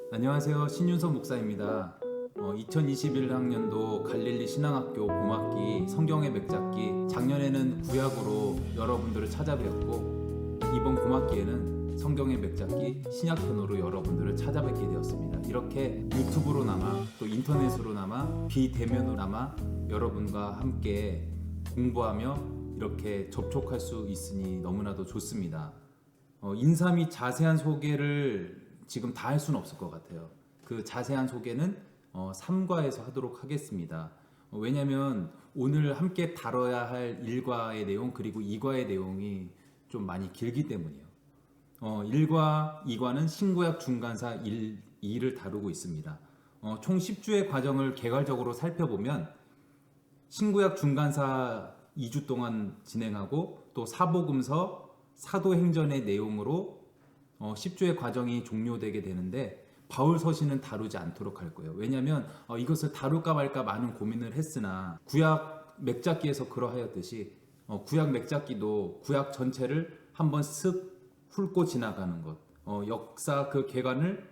안녕하세요. 신윤석 목사입니다. 2021학년도 갈릴리 신앙학교 봄학기 성경의 맥잡기, 작년에는 구약으로 여러분들을 찾아뵙었고 이번 봄학기에는 성경의 맥잡기 신약편으로 여러분들을 찾아뵙게 되었습니다. 이렇게 유튜브로나마 또 인터넷으로나마 비대면으로나마 여러분과 함께 공부하며 이렇게 접촉할 수 있으니 너무나도 좋습니다. 인사 및 자세한 소개를 지금 다 할 수는 없을 것 같아요. 그 자세한 소개는 3과에서 하도록 하겠습니다. 왜냐하면 오늘 함께 다뤄야 할 1과의 내용 그리고 2과의 내용이 좀 많이 길기 때문이에요. 1과, 2과는 신구약 중간사 1, 2를 다루고 있습니다. 총 10주의 과정을 개괄적으로 살펴보면 신구약 중간사 2주 동안 진행하고 또 사복음서, 사도행전의 내용으로 10주의 과정이 종료되게 되는데 바울 서신은 다루지 않도록 할 거예요. 왜냐하면 이것을 다룰까 말까 많은 고민을 했으나 구약 맥잡기에서 그러하였듯이 구약 맥잡기도 구약 전체를 한번 쓱 훑고 지나가는 것, 역사 그 개관을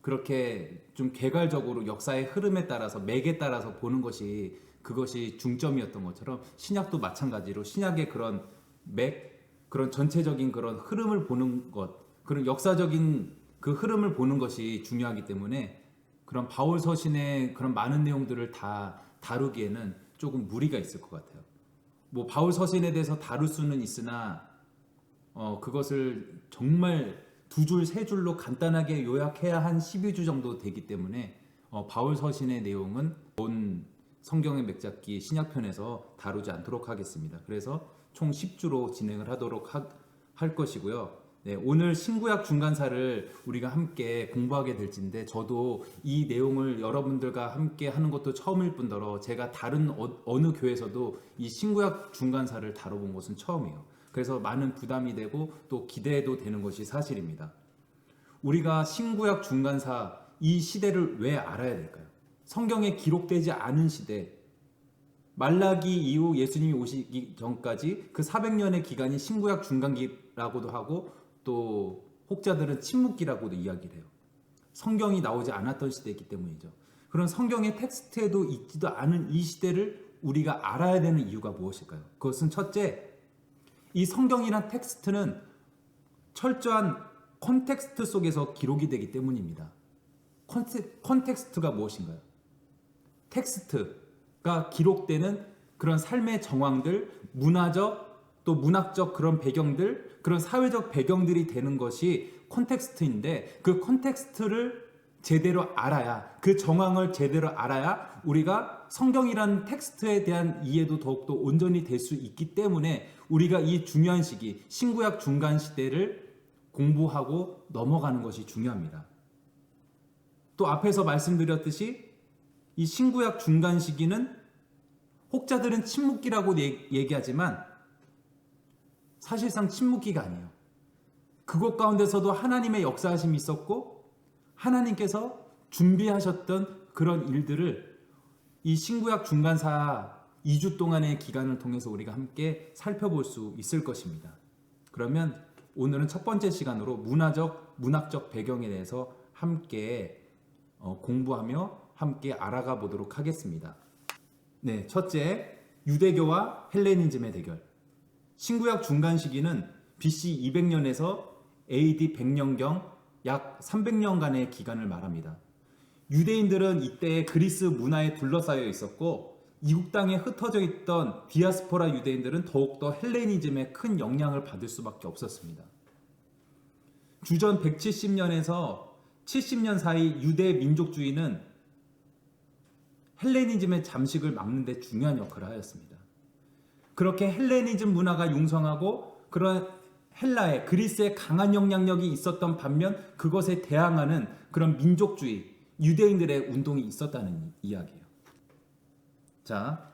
그렇게 좀 개괄적으로 역사의 흐름에 따라서 맥에 따라서 보는 것이 그것이 중점이었던 것처럼 신약도 마찬가지로 신약의 그런 맥, 그런 전체적인 그런 흐름을 보는 것, 그런 역사적인 그 흐름을 보는 것이 중요하기 때문에 그런 바울 서신의 그런 많은 내용들을 다 다루기에는 조금 무리가 있을 것 같아요. 뭐 바울 서신에 대해서 다룰 수는 있으나 그것을 정말 두 줄, 세 줄로 간단하게 요약해야 한 12주 정도 되기 때문에 바울 서신의 내용은 본 성경의 맥잡기 신약편에서 다루지 않도록 하겠습니다. 그래서 총 10주로 진행을 하도록 할 것이고요. 네, 오늘 신구약 중간사를 우리가 함께 공부하게 될진데 저도 이 내용을 여러분들과 함께 하는 것도 처음일 뿐더러 제가 다른 어느 교회에서도 이 신구약 중간사를 다뤄본 것은 처음이에요. 그래서 많은 부담이 되고 또 기대도 되는 것이 사실입니다. 우리가 신구약 중간사 이 시대를 왜 알아야 될까요? 성경에 기록되지 않은 시대, 말라기 이후 예수님이 오시기 전까지 그 400년의 기간이 신구약 중간기라고도 하고 또 혹자들은 침묵기라고도 이야기를 해요. 성경이 나오지 않았던 시대이기 때문이죠. 그런 성경의 텍스트에도 있지도 않은 이 시대를 우리가 알아야 되는 이유가 무엇일까요? 그것은 첫째, 이 성경이란 텍스트는 철저한 컨텍스트 속에서 기록이 되기 때문입니다. 컨텍스트가 무엇인가요? 텍스트가 기록되는 그런 삶의 정황들, 문화적 또 문학적 그런 배경들, 그런 사회적 배경들이 되는 것이 컨텍스트인데 그 컨텍스트를 제대로 알아야, 그 정황을 제대로 알아야 우리가 성경이라는 텍스트에 대한 이해도 더욱더 온전히 될 수 있기 때문에 우리가 이 중요한 시기, 신구약 중간 시대를 공부하고 넘어가는 것이 중요합니다. 또 앞에서 말씀드렸듯이 이 신구약 중간 시기는 혹자들은 침묵기라고 얘기하지만 사실상 침묵기가 아니에요. 그것 가운데서도 하나님의 역사하심이 있었고 하나님께서 준비하셨던 그런 일들을 이 신구약 중간사 2주 동안의 기간을 통해서 우리가 함께 살펴볼 수 있을 것입니다. 그러면 오늘은 첫 번째 시간으로 문학적 배경에 대해서 함께 공부하며 함께 알아가 보도록 하겠습니다. 네, 첫째, 유대교와 헬레니즘의 대결. 신구약 중간 시기는 BC 200년에서 AD 100년경 약 300년간의 기간을 말합니다. 유대인들은 이때 그리스 문화에 둘러싸여 있었고 이국 땅에 흩어져 있던 디아스포라 유대인들은 더욱더 헬레니즘에 큰 영향을 받을 수밖에 없었습니다. 주전 170년에서 70년 사이 유대 민족주의는 헬레니즘의 잠식을 막는 데 중요한 역할을 하였습니다. 그렇게 헬레니즘 문화가 융성하고 그런 헬라의 그리스의 강한 영향력이 있었던 반면 그것에 대항하는 그런 민족주의, 유대인들의 운동이 있었다는 이야기예요. 자,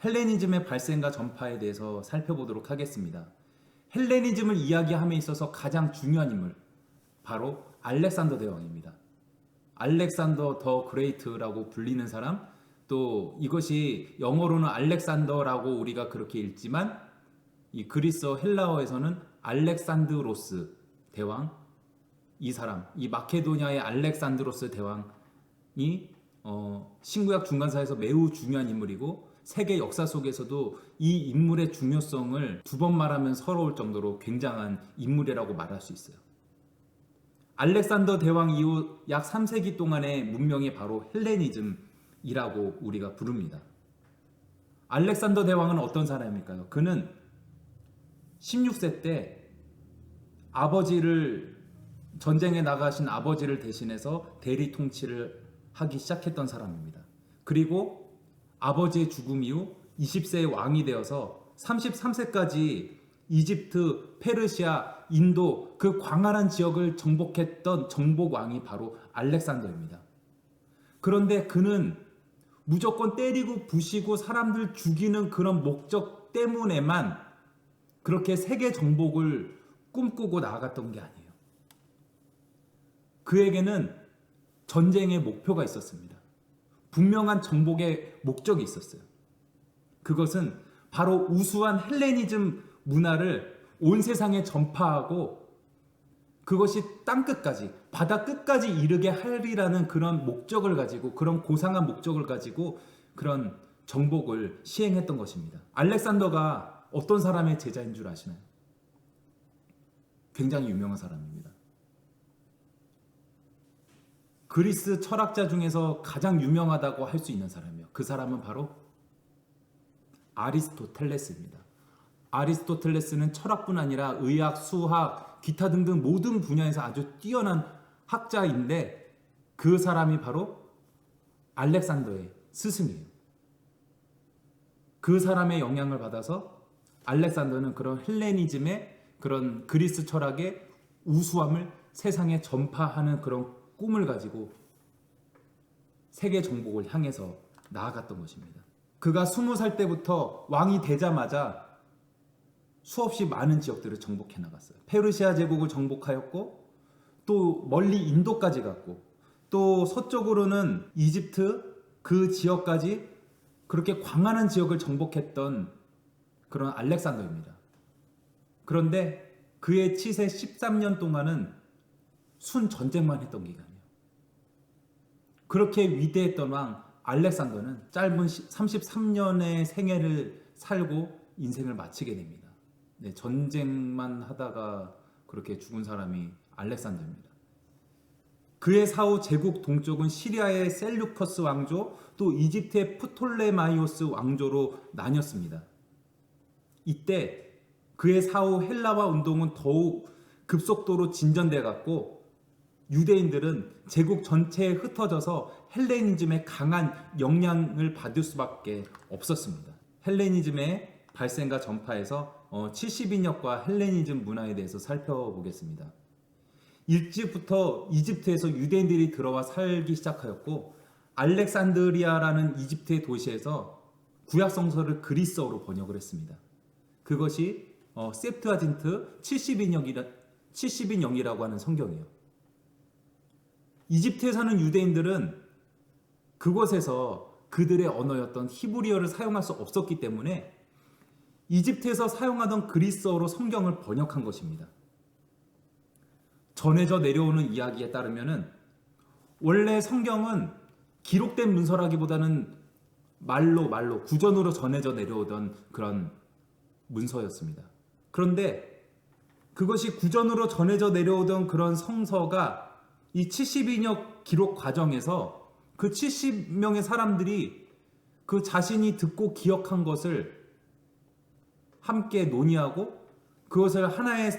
헬레니즘의 발생과 전파에 대해서 살펴보도록 하겠습니다. 헬레니즘을 이야기함에 있어서 가장 중요한 인물, 바로 알렉산더 대왕입니다. 알렉산더 더 그레이트라고 불리는 사람, 또 이것이 영어로는 알렉산더라고 우리가 그렇게 읽지만 이 그리스어 헬라어에서는 알렉산드로스 대왕, 이 사람, 이 마케도니아의 알렉산드로스 대왕이 신구약 중간사에서 매우 중요한 인물이고 세계 역사 속에서도 이 인물의 중요성을 두 번 말하면 서러울 정도로 굉장한 인물이라고 말할 수 있어요. 알렉산더 대왕 이후 약 3세기 동안의 문명이 바로 헬레니즘이라고 우리가 부릅니다. 알렉산더 대왕은 어떤 사람일까요? 그는 16세 때 전쟁에 나가신 아버지를 대신해서 대리 통치를 하기 시작했던 사람입니다. 그리고 아버지의 죽음 이후 20세의 왕이 되어서 33세까지 이집트, 페르시아, 인도 그 광활한 지역을 정복했던 정복왕이 바로 알렉산더입니다. 그런데 그는 무조건 때리고 부시고 사람들 죽이는 그런 목적 때문에만 그렇게 세계 정복을 꿈꾸고 나아갔던 게 아니에요. 그에게는 전쟁의 목표가 있었습니다. 분명한 정복의 목적이 있었어요. 그것은 바로 우수한 헬레니즘 문화를 온 세상에 전파하고 그것이 땅끝까지, 바다 끝까지 이르게 하리라는 그런 목적을 가지고, 그런 고상한 목적을 가지고 그런 정복을 시행했던 것입니다. 알렉산더가 어떤 사람의 제자인 줄 아시나요? 굉장히 유명한 사람입니다. 그리스 철학자 중에서 가장 유명하다고 할 수 있는 사람이에요. 그 사람은 바로 아리스토텔레스입니다. 아리스토텔레스는 철학뿐 아니라 의학, 수학, 기타 등등 모든 분야에서 아주 뛰어난 학자인데 그 사람이 바로 알렉산더의 스승이에요. 그 사람의 영향을 받아서 알렉산더는 그런 헬레니즘의 그런 그리스 철학의 우수함을 세상에 전파하는 그런 꿈을 가지고 세계 정복을 향해서 나아갔던 것입니다. 그가 20살 때부터 왕이 되자마자 수없이 많은 지역들을 정복해 나갔어요. 페르시아 제국을 정복하였고 또 멀리 인도까지 갔고 또 서쪽으로는 이집트 그 지역까지 그렇게 광활한 지역을 정복했던 그런 알렉산더입니다. 그런데 그의 치세 13년 동안은 순 전쟁만 했던 기간이에요. 그렇게 위대했던 왕 알렉산더는 짧은 33년의 생애를 살고 인생을 마치게 됩니다. 네, 전쟁만 하다가 그렇게 죽은 사람이 알렉산더입니다. 그의 사후 제국 동쪽은 시리아의 셀루커스 왕조, 또 이집트의 프톨레마이오스 왕조로 나뉘었습니다. 이때 그의 사후 헬라화 운동은 더욱 급속도로 진전돼 갔고 유대인들은 제국 전체에 흩어져서 헬레니즘의 강한 영향을 받을 수밖에 없었습니다. 헬레니즘의 발생과 전파에서 70인역과 헬레니즘 문화에 대해서 살펴보겠습니다. 일찍부터 이집트에서 유대인들이 들어와 살기 시작하였고 알렉산드리아라는 이집트의 도시에서 구약 성서를 그리스어로 번역을 했습니다. 그것이 셉트아진트 70인역이라고 하는 성경이에요. 이집트에 사는 유대인들은 그곳에서 그들의 언어였던 히브리어를 사용할 수 없었기 때문에 이집트에서 사용하던 그리스어로 성경을 번역한 것입니다. 전해져 내려오는 이야기에 따르면 원래 성경은 기록된 문서라기보다는 말로 구전으로 전해져 내려오던 그런 문서였습니다. 그런데 그것이 구전으로 전해져 내려오던 그런 성서가 이 70인역 기록 과정에서 그 70명의 사람들이 그 자신이 듣고 기억한 것을 함께 논의하고 그것을 하나의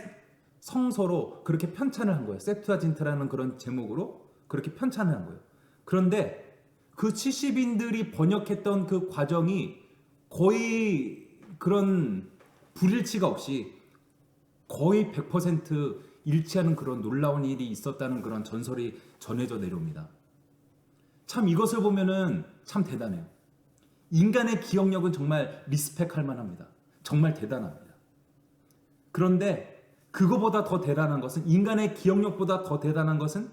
성서로 그렇게 편찬을 한 거예요. 셉투아진트라는 그런 제목으로 그렇게 편찬을 한 거예요. 그런데 그 70인들이 번역했던 그 과정이 거의 그런 불일치가 없이 거의 100% 일치하는 그런 놀라운 일이 있었다는 그런 전설이 전해져 내려옵니다. 참 이것을 보면은 참 대단해요. 인간의 기억력은 정말 리스펙할 만합니다. 정말 대단합니다. 그런데 그거보다 더 대단한 것은, 인간의 기억력보다 더 대단한 것은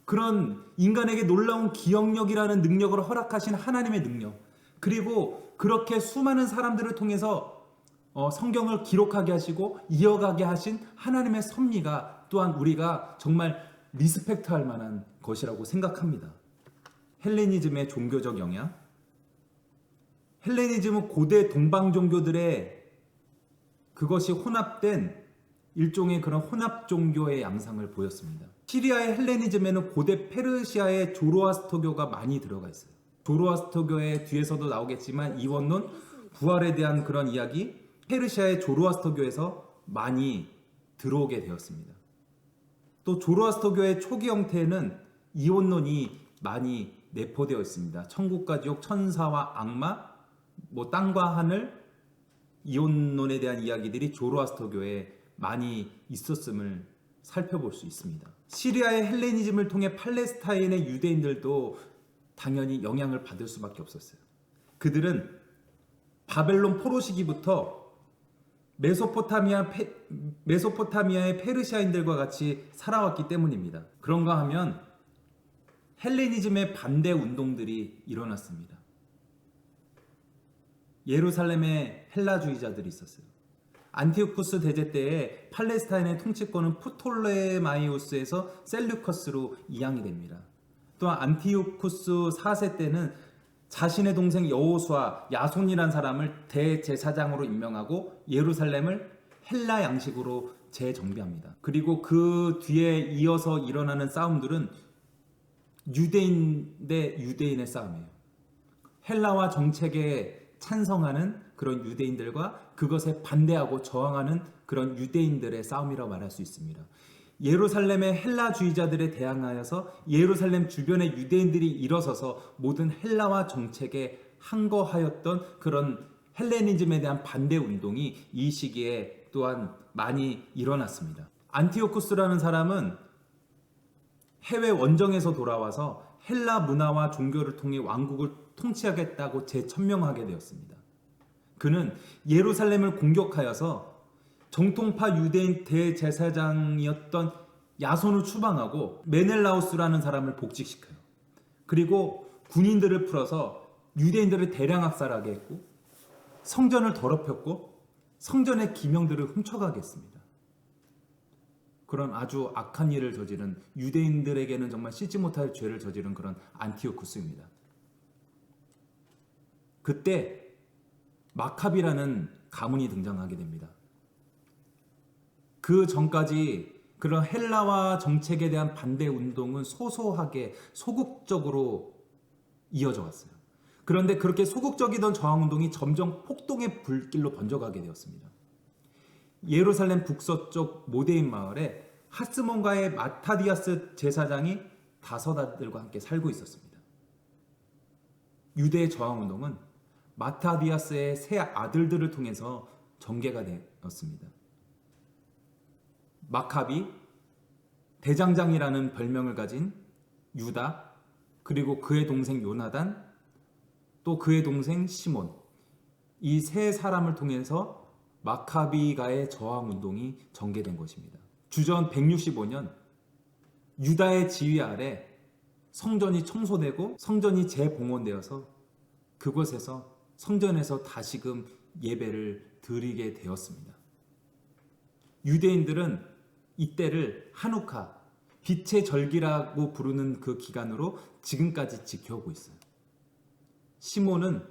그런 인간에게 놀라운 기억력이라는 능력을 허락하신 하나님의 능력, 그리고 그렇게 수많은 사람들을 통해서 성경을 기록하게 하시고 이어가게 하신 하나님의 섭리가 또한 우리가 정말 리스펙트할 만한 것이라고 생각합니다. 헬레니즘의 종교적 영향. 헬레니즘은 고대 동방 종교들의 그것이 혼합된 일종의 그런 혼합 종교의 양상을 보였습니다. 시리아의 헬레니즘에는 고대 페르시아의 조로아스터교가 많이 들어가 있어요. 조로아스터교의 뒤에서도 나오겠지만 이원론, 부활에 대한 그런 이야기, 페르시아의 조로아스터교에서 많이 들어오게 되었습니다. 또 조로아스터교의 초기 형태에는 이원론이 많이 내포되어 있습니다. 천국과 지옥, 천사와 악마, 땅과 하늘, 이원론에 대한 이야기들이 조로아스터교에 많이 있었음을 살펴볼 수 있습니다. 시리아의 헬레니즘을 통해 팔레스타인의 유대인들도 당연히 영향을 받을 수밖에 없었어요. 그들은 바벨론 포로 시기부터 메소포타미아의 페르시아인들과 같이 살아왔기 때문입니다. 그런가 하면 헬레니즘의 반대 운동들이 일어났습니다. 예루살렘에 헬라주의자들이 있었어요. 안티오쿠스 대제 때에 팔레스타인의 통치권은 프톨레마이오스에서 셀루커스로 이양이 됩니다. 또한 안티오쿠스 4세 때는 자신의 동생 여호수아 야손이란 사람을 대제사장으로 임명하고 예루살렘을 헬라 양식으로 재정비합니다. 그리고 그 뒤에 이어서 일어나는 싸움들은 유대인 대 유대인의 싸움이에요. 헬라와 정책에 찬성하는 그런 유대인들과 그것에 반대하고 저항하는 그런 유대인들의 싸움이라고 말할 수 있습니다. 예루살렘의 헬라주의자들에 대항하여서 예루살렘 주변의 유대인들이 일어서서 모든 헬라와 정책에 항거하였던 그런 헬레니즘에 대한 반대 운동이 이 시기에 또한 많이 일어났습니다. 안티오쿠스라는 사람은 해외 원정에서 돌아와서 헬라 문화와 종교를 통해 왕국을 통치하겠다고 재천명하게 되었습니다. 그는 예루살렘을 공격하여서 정통파 유대인 대제사장이었던 야손을 추방하고 메넬라우스라는 사람을 복직시켜요. 그리고 군인들을 풀어서 유대인들을 대량 학살하게 했고 성전을 더럽혔고 성전의 기명들을 훔쳐가게 했습니다. 그런 아주 악한 일을 저지른, 유대인들에게는 정말 씻지 못할 죄를 저지른 그런 안티오쿠스입니다. 그때 마카비라는 가문이 등장하게 됩니다. 그 전까지 그런 헬라와 정책에 대한 반대 운동은 소소하게 소극적으로 이어져 왔어요. 그런데 그렇게 소극적이던 저항 운동이 점점 폭동의 불길로 번져가게 되었습니다. 예루살렘 북서쪽 모데인 마을에 하스몬가의 마타디아스 제사장이 다섯 아들과 함께 살고 있었습니다. 유대의 저항 운동은 마타디아스의 세 아들들을 통해서 전개가 되었습니다. 마카비, 대장장이라는 별명을 가진 유다, 그리고 그의 동생 요나단, 또 그의 동생 시몬, 이 세 사람을 통해서 마카비가의 저항 운동이 전개된 것입니다. 주전 165년 유다의 지휘 아래 성전이 청소되고 성전이 재봉헌되어서 그곳에서 성전에서 다시금 예배를 드리게 되었습니다. 유대인들은 이때를 하누카, 빛의 절기라고 부르는 그 기간으로 지금까지 지켜오고 있어요. 시몬은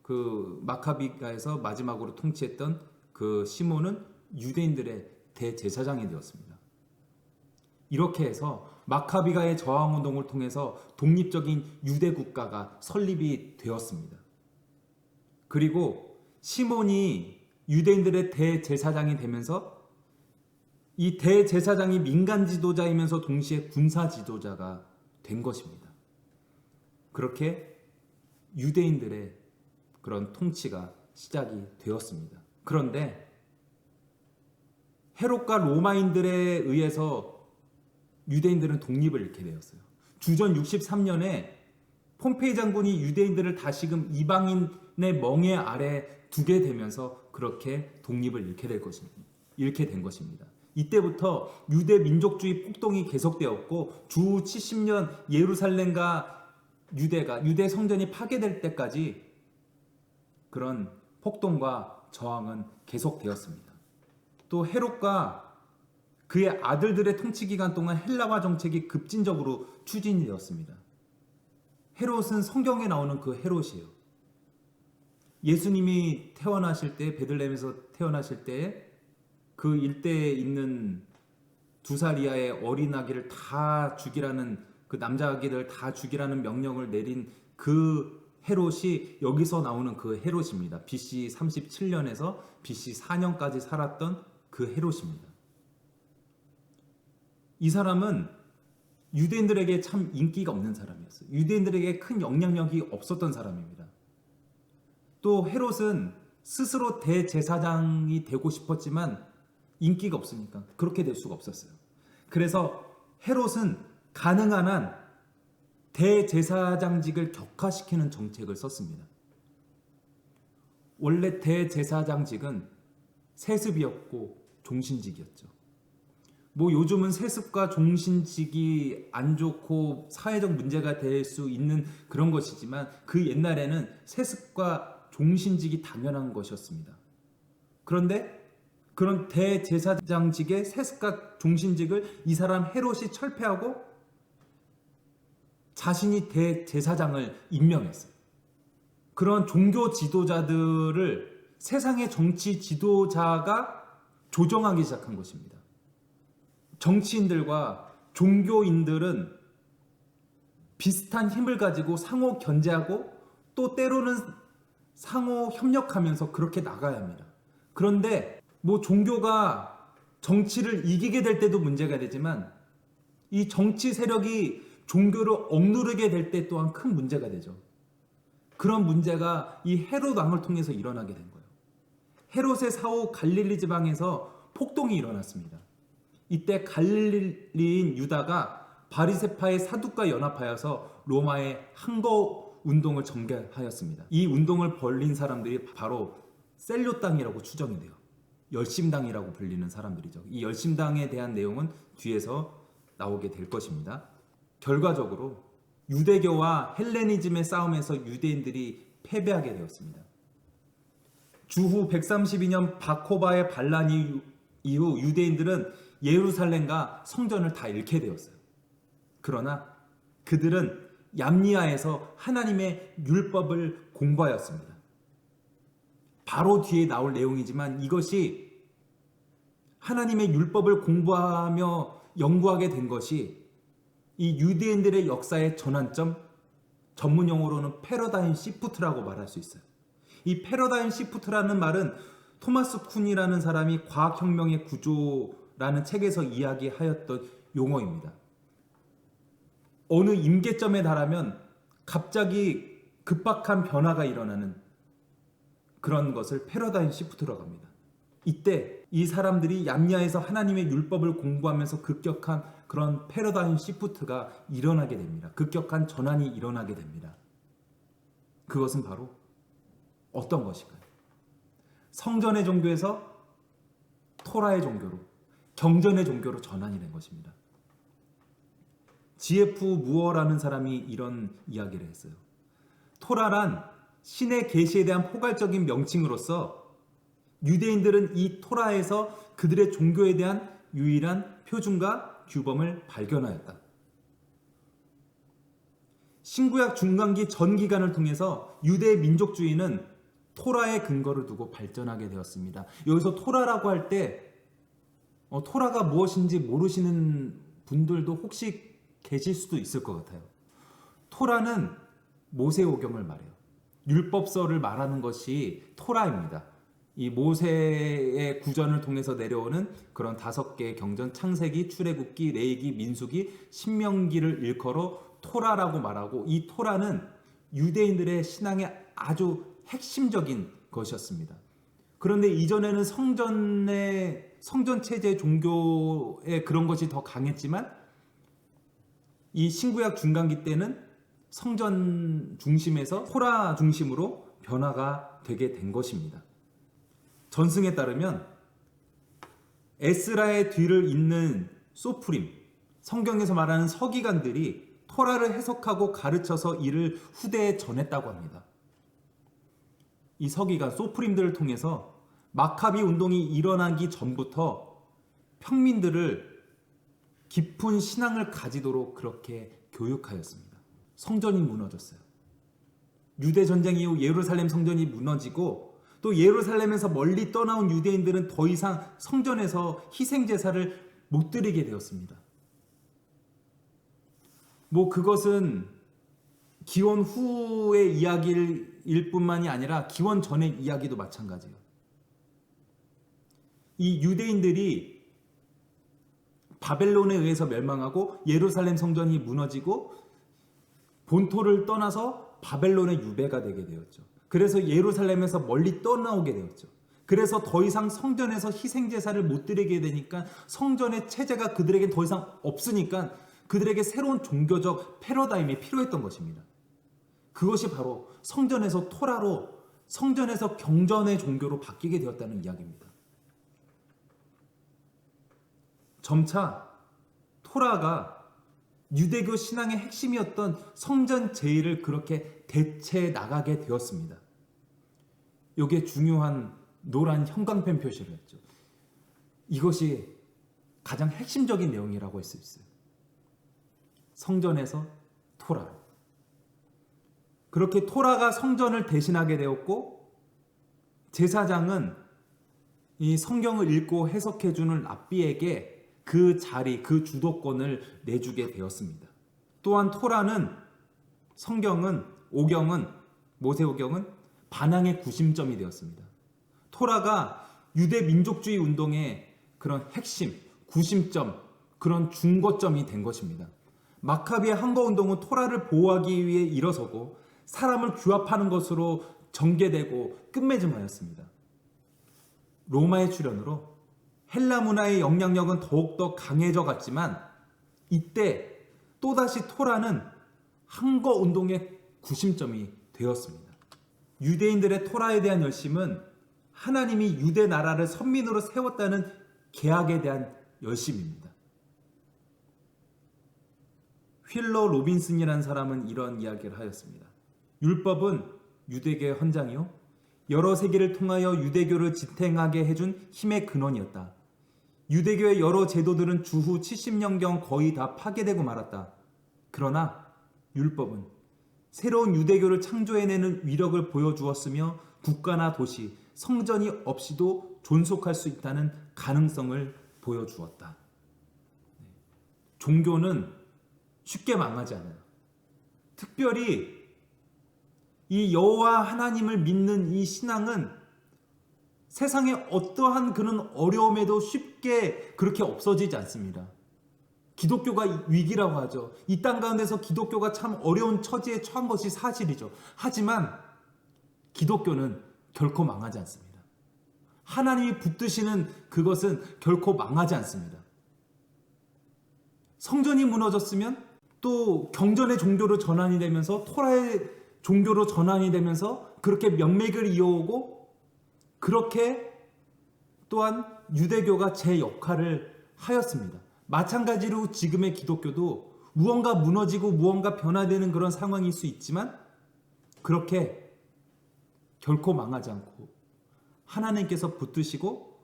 그 마카비가에서 마지막으로 통치했던 그 시몬은 유대인들의 대제사장이 되었습니다. 이렇게 해서 마카비가의 저항 운동을 통해서 독립적인 유대 국가가 설립이 되었습니다. 그리고 시몬이 유대인들의 대제사장이 되면서 이 대제사장이 민간 지도자이면서 동시에 군사 지도자가 된 것입니다. 그렇게 유대인들의 그런 통치가 시작이 되었습니다. 그런데 헤롯과 로마인들에 의해서 유대인들은 독립을 잃게 되었어요. 주전 63년에 폼페이 장군이 유대인들을 다시금 이방인의 멍에 아래 두게 되면서 그렇게 독립을 잃게 된 것입니다. 이때부터 유대 민족주의 폭동이 계속되었고 주 70년 예루살렘과 유대 성전이 파괴될 때까지 그런 폭동과 저항은 계속되었습니다. 또 헤롯과 그의 아들들의 통치 기간 동안 헬라화 정책이 급진적으로 추진이 되었습니다. 헤롯은 성경에 나오는 그 헤롯이에요. 예수님이 태어나실 때, 베들레헴에서 태어나실 때 그 일대에 있는 2살 이하의 어린 아기를 다 죽이라는, 그 남자 아기들 다 죽이라는 명령을 내린 그 헤롯이 여기서 나오는 그 헤롯입니다. BC 37년에서 BC 4년까지 살았던 그 헤롯입니다. 이 사람은 유대인들에게 참 인기가 없는 사람이었어요. 유대인들에게 큰 영향력이 없었던 사람입니다. 또 헤롯은 스스로 대제사장이 되고 싶었지만 인기가 없으니까 그렇게 될 수가 없었어요. 그래서 헤롯은 가능한 한 대제사장직을 격화시키는 정책을 썼습니다. 원래 대제사장직은 세습이었고 종신직이었죠. 뭐 요즘은 세습과 종신직이 안 좋고 사회적 문제가 될 수 있는 그런 것이지만 그 옛날에는 세습과 종신직이 당연한 것이었습니다. 그런데 그런 대제사장직의 세습과 종신직을 이 사람 헤롯이 철폐하고 자신이 대제사장을 임명했어요. 그런 종교 지도자들을 세상의 정치 지도자가 조정하기 시작한 것입니다. 정치인들과 종교인들은 비슷한 힘을 가지고 상호 견제하고 또 때로는 상호 협력하면서 그렇게 나가야 합니다. 그런데 뭐 종교가 정치를 이기게 될 때도 문제가 되지만 이 정치 세력이 종교를 억누르게 될 때 또한 큰 문제가 되죠. 그런 문제가 이 헤롯 왕을 통해서 일어나게 된 거예요. 헤롯의 사후 갈릴리 지방에서 폭동이 일어났습니다. 이때 갈릴리인 유다가 바리새파의 사두과 연합하여서 로마의 항거 운동을 전개하였습니다. 이 운동을 벌린 사람들이 바로 셀료당이라고 추정이 돼요. 열심당이라고 불리는 사람들이죠. 이 열심당에 대한 내용은 뒤에서 나오게 될 것입니다. 결과적으로 유대교와 헬레니즘의 싸움에서 유대인들이 패배하게 되었습니다. 주후 132년 바코바의 반란 이후 유대인들은 예루살렘과 성전을 다 잃게 되었어요. 그러나 그들은 얌니아에서 하나님의 율법을 공부하였습니다. 바로 뒤에 나올 내용이지만 이것이 하나님의 율법을 공부하며 연구하게 된 것이 이 유대인들의 역사의 전환점, 전문 용어로는 패러다임 시프트라고 말할 수 있어요. 이 패러다임 시프트라는 말은 토마스 쿤이라는 사람이 과학혁명의 구조라는 책에서 이야기하였던 용어입니다. 어느 임계점에 달하면 갑자기 급박한 변화가 일어나는 그런 것을 패러다임 시프트라고 합니다. 이때 이 사람들이 얌야에서 하나님의 율법을 공부하면서 급격한 그런 패러다임 시프트가 일어나게 됩니다. 급격한 전환이 일어나게 됩니다. 그것은 바로 어떤 것일까요? 성전의 종교에서 토라의 종교로, 경전의 종교로 전환이 된 것입니다. GF 무어라는 사람이 이런 이야기를 했어요. 토라란 신의 계시에 대한 포괄적인 명칭으로서 유대인들은 이 토라에서 그들의 종교에 대한 유일한 표준과 규범을 발견하였다. 신구약 중간기 전 기간을 통해서 유대 민족주의는 토라의 근거를 두고 발전하게 되었습니다. 여기서 토라라고 할 때 토라가 무엇인지 모르시는 분들도 혹시 계실 수도 있을 것 같아요. 토라는 모세오경을 말해요. 율법서를 말하는 것이 토라입니다. 이 모세의 구전을 통해서 내려오는 그런 5개의 경전, 창세기, 출애굽기, 레위기, 민수기, 신명기를 일컬어 토라라고 말하고, 이 토라는 유대인들의 신앙의 아주 핵심적인 것이었습니다. 그런데 이전에는 성전 체제 종교의 그런 것이 더 강했지만 이 신구약 중간기 때는 성전 중심에서 토라 중심으로 변화가 되게 된 것입니다. 전승에 따르면 에스라의 뒤를 잇는 소프림, 성경에서 말하는 서기관들이 토라를 해석하고 가르쳐서 이를 후대에 전했다고 합니다. 이 서기관 소프림들을 통해서 마카비 운동이 일어나기 전부터 평민들을 깊은 신앙을 가지도록 그렇게 교육하였습니다. 성전이 무너졌어요. 유대 전쟁 이후 예루살렘 성전이 무너지고 또 예루살렘에서 멀리 떠나온 유대인들은 더 이상 성전에서 희생 제사를 못 드리게 되었습니다. 그것은 기원 후의 이야기일 뿐만이 아니라 기원 전의 이야기도 마찬가지예요. 이 유대인들이 바벨론에 의해서 멸망하고 예루살렘 성전이 무너지고 본토를 떠나서 바벨론의 유배가 되게 되었죠. 그래서 예루살렘에서 멀리 떠나오게 되었죠. 그래서 더 이상 성전에서 희생제사를 못 드리게 되니까 성전의 체제가 그들에게 더 이상 없으니까 그들에게 새로운 종교적 패러다임이 필요했던 것입니다. 그것이 바로 성전에서 토라로 성전에서 경전의 종교로 바뀌게 되었다는 이야기입니다. 점차 토라가 유대교 신앙의 핵심이었던 성전 제의를 그렇게 대체해 나가게 되었습니다. 이게 중요한 노란 형광펜 표시를 했죠. 이것이 가장 핵심적인 내용이라고 할 수 있어요. 성전에서 토라로. 그렇게 토라가 성전을 대신하게 되었고 제사장은 이 성경을 읽고 해석해주는 랍비에게 그 자리, 그 주도권을 내주게 되었습니다. 또한 토라는 성경은, 오경은, 모세오경은 반항의 구심점이 되었습니다. 토라가 유대 민족주의 운동의 그런 핵심, 구심점, 그런 중거점이 된 것입니다. 마카비의 항거운동은 토라를 보호하기 위해 일어서고 사람을 규합하는 것으로 전개되고 끝맺음하였습니다. 로마의 출현으로 헬라 문화의 영향력은 더욱더 강해져 갔지만 이때 또다시 토라는 항거운동의 구심점이 되었습니다. 유대인들의 토라에 대한 열심은 하나님이 유대 나라를 선민으로 세웠다는 계약에 대한 열심입니다. 휠러 로빈슨이라는 사람은 이런 이야기를 하였습니다. 율법은 유대교의 헌장이요 여러 세기를 통하여 유대교를 지탱하게 해준 힘의 근원이었다. 유대교의 여러 제도들은 주후 70년경 거의 다 파괴되고 말았다. 그러나 율법은 새로운 유대교를 창조해내는 위력을 보여주었으며 국가나 도시, 성전이 없이도 존속할 수 있다는 가능성을 보여주었다. 종교는 쉽게 망하지 않아요. 특별히 이 여호와 하나님을 믿는 이 신앙은 세상에 어떠한 그런 어려움에도 쉽게 그렇게 없어지지 않습니다. 기독교가 위기라고 하죠. 이 땅 가운데서 기독교가 참 어려운 처지에 처한 것이 사실이죠. 하지만 기독교는 결코 망하지 않습니다. 하나님이 붙드시는 그것은 결코 망하지 않습니다. 성전이 무너졌으면 또 경전의 종교로 전환이 되면서 토라의 종교로 전환이 되면서 그렇게 명맥을 이어오고 그렇게 또한 유대교가 제 역할을 하였습니다. 마찬가지로 지금의 기독교도 무언가 무너지고 무언가 변화되는 그런 상황일 수 있지만 그렇게 결코 망하지 않고 하나님께서 붙드시고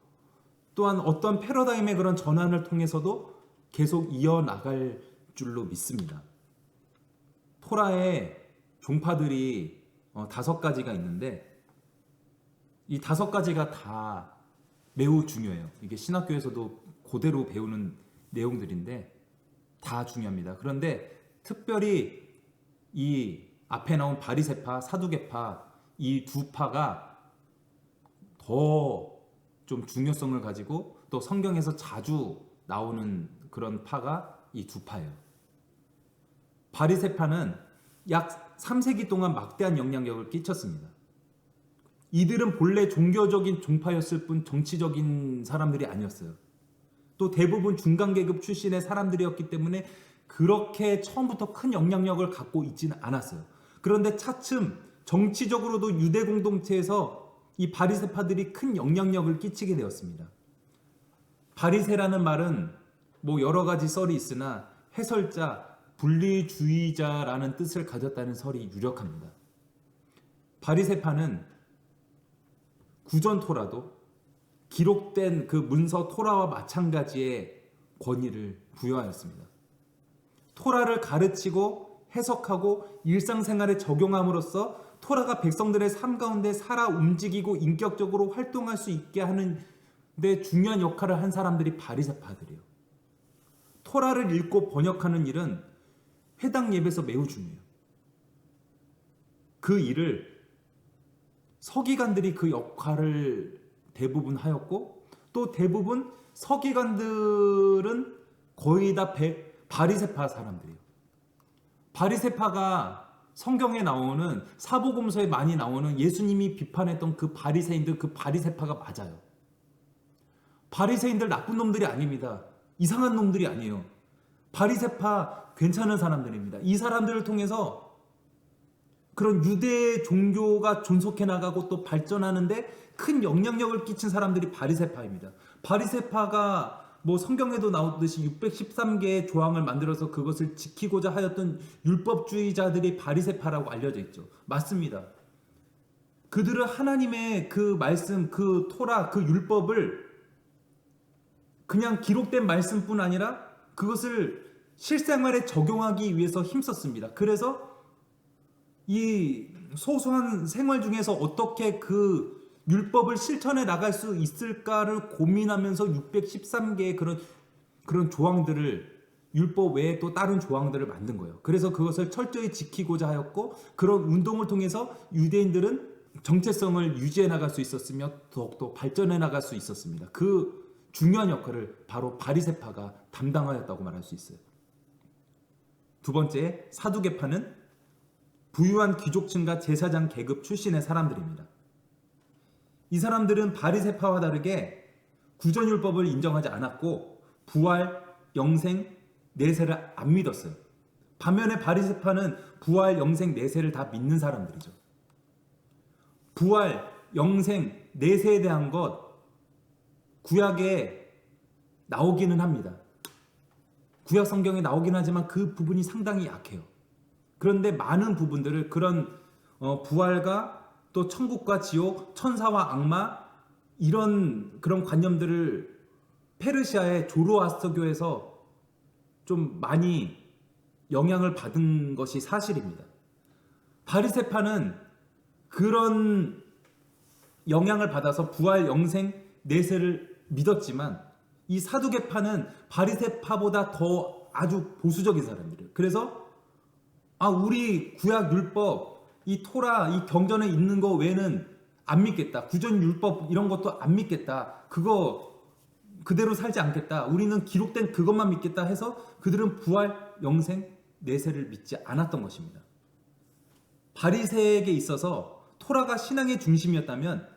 또한 어떤 패러다임의 그런 전환을 통해서도 계속 이어나갈 줄로 믿습니다. 토라의 종파들이 5가지가 있는데 이 5가지가 다 매우 중요해요. 이게 신학교에서도 그대로 배우는 내용들인데 다 중요합니다. 그런데 특별히 이 앞에 나온 바리새파, 사두개파 이 두 파가 더 좀 중요성을 가지고 또 성경에서 자주 나오는 그런 파가 이 두 파예요. 바리새파는 약 3세기 동안 막대한 영향력을 끼쳤습니다. 이들은 본래 종교적인 종파였을 뿐 정치적인 사람들이 아니었어요. 또 대부분 중간계급 출신의 사람들이었기 때문에 그렇게 처음부터 큰 영향력을 갖고 있지는 않았어요. 그런데 차츰 정치적으로도 유대 공동체에서 이 바리새파들이 큰 영향력을 끼치게 되었습니다. 바리새라는 말은 여러 가지 썰이 있으나 해설자, 분리주의자라는 뜻을 가졌다는 설이 유력합니다. 바리새파는 구전 토라도 기록된 그 문서 토라와 마찬가지의 권위를 부여하였습니다. 토라를 가르치고 해석하고 일상생활에 적용함으로써 토라가 백성들의 삶 가운데 살아 움직이고 인격적으로 활동할 수 있게 하는 데 중요한 역할을 한 사람들이 바리새파들이에요. 토라를 읽고 번역하는 일은 회당 예배에서 매우 중요해요. 그 일을 서기관들이 그 역할을 대부분 하였고, 또 대부분 서기관들은 거의 다 바리새파 사람들이에요. 바리새파가 성경에 나오는 사복음서에 많이 나오는 예수님이 비판했던 그 바리새인들, 그 바리새파가 맞아요. 바리새인들 나쁜 놈들이 아닙니다. 이상한 놈들이 아니에요. 바리새파 괜찮은 사람들입니다. 이 사람들을 통해서 그런 유대 종교가 존속해 나가고 또 발전하는데 큰 영향력을 끼친 사람들이 바리새파입니다. 바리새파가 뭐 성경에도 나오듯이 613개의 조항을 만들어서 그것을 지키고자 하였던 율법주의자들이 바리새파라고 알려져 있죠. 맞습니다. 그들은 하나님의 그 말씀, 그 토라, 그 율법을 그냥 기록된 말씀뿐 아니라 그것을 실생활에 적용하기 위해서 힘썼습니다. 그래서 이 소소한 생활 중에서 어떻게 그 율법을 실천해 나갈 수 있을까를 고민하면서 613개의 그런 조항들을, 율법 외에 또 다른 조항들을 만든 거예요. 그래서 그것을 철저히 지키고자 하였고, 그런 운동을 통해서 유대인들은 정체성을 유지해 나갈 수 있었으며 더욱더 발전해 나갈 수 있었습니다. 그 중요한 역할을 바로 바리새파가 담당하였다고 말할 수 있어요. 두 번째, 사두개파는 부유한 귀족층과 제사장 계급 출신의 사람들입니다. 이 사람들은 바리새파와 다르게 구전율법을 인정하지 않았고 부활, 영생, 내세를 안 믿었어요. 반면에 바리새파는 부활, 영생, 내세를 다 믿는 사람들이죠. 부활, 영생, 내세에 대한 것 구약에 나오기는 합니다. 구약 성경에 나오긴 하지만 그 부분이 상당히 약해요. 그런데 많은 부분들을 그런 부활과 또 천국과 지옥, 천사와 악마 이런 그런 관념들을 페르시아의 조로아스터교에서 좀 많이 영향을 받은 것이 사실입니다. 바리새파는 그런 영향을 받아서 부활, 영생, 내세를 믿었지만 이 사두개파는 바리새파보다 더 아주 보수적인 사람들이에요. 그래서 우리 구약 율법, 이 토라, 이 경전에 있는 거 외에는 안 믿겠다. 구전 율법 이런 것도 안 믿겠다. 그거 그대로 살지 않겠다. 우리는 기록된 그것만 믿겠다 해서 그들은 부활, 영생, 내세를 믿지 않았던 것입니다. 바리새에게 있어서 토라가 신앙의 중심이었다면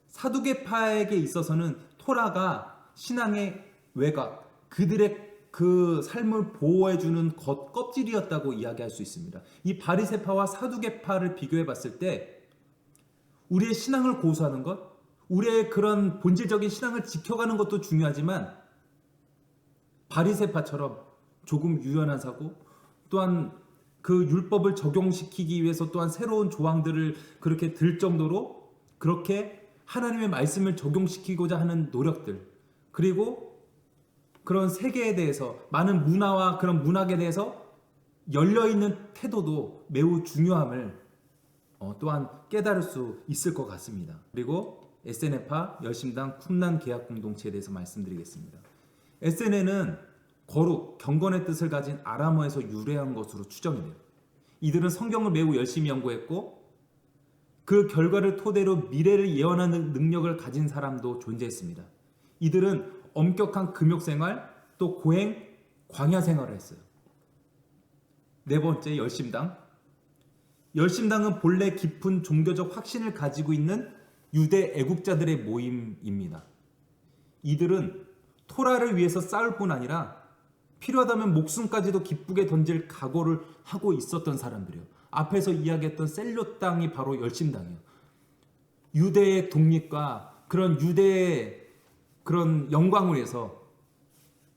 사두개파에게 있어서는 토라가 신앙의 외곽, 그들의 그 삶을 보호해주는 껍질이었다고 이야기할 수 있습니다. 이 바리새파와 사두개파를 비교해 봤을 때 우리의 신앙을 고수하는 것, 우리의 그런 본질적인 신앙을 지켜가는 것도 중요하지만 바리새파처럼 조금 유연한 사고, 또한 그 율법을 적용시키기 위해서 또한 새로운 조항들을 그렇게 들 정도로 그렇게 하나님의 말씀을 적용시키고자 하는 노력들, 그리고 그런 세계에 대해서 많은 문화와 그런 문학에 대해서 열려있는 태도도 매우 중요함을 또한 깨달을 수 있을 것 같습니다. 그리고 에세네파, 열심당, 쿰란 계약공동체에 대해서 말씀드리겠습니다. 에세네는 거룩, 경건의 뜻을 가진 아람어에서 유래한 것으로 추정이 돼요. 이들은 성경을 매우 열심히 연구했고 그 결과를 토대로 미래를 예언하는 능력을 가진 사람도 존재했습니다. 이들은 엄격한 금욕생활, 또 고행, 광야 생활을 했어요. 네 번째, 열심당. 열심당은 본래 깊은 종교적 확신을 가지고 있는 유대 애국자들의 모임입니다. 이들은 토라를 위해서 싸울 뿐 아니라 필요하다면 목숨까지도 기쁘게 던질 각오를 하고 있었던 사람들이에요. 앞에서 이야기했던 셀롯 땅이 바로 열심당이에요. 유대의 독립과 그런 유대의 그런 영광을 위해서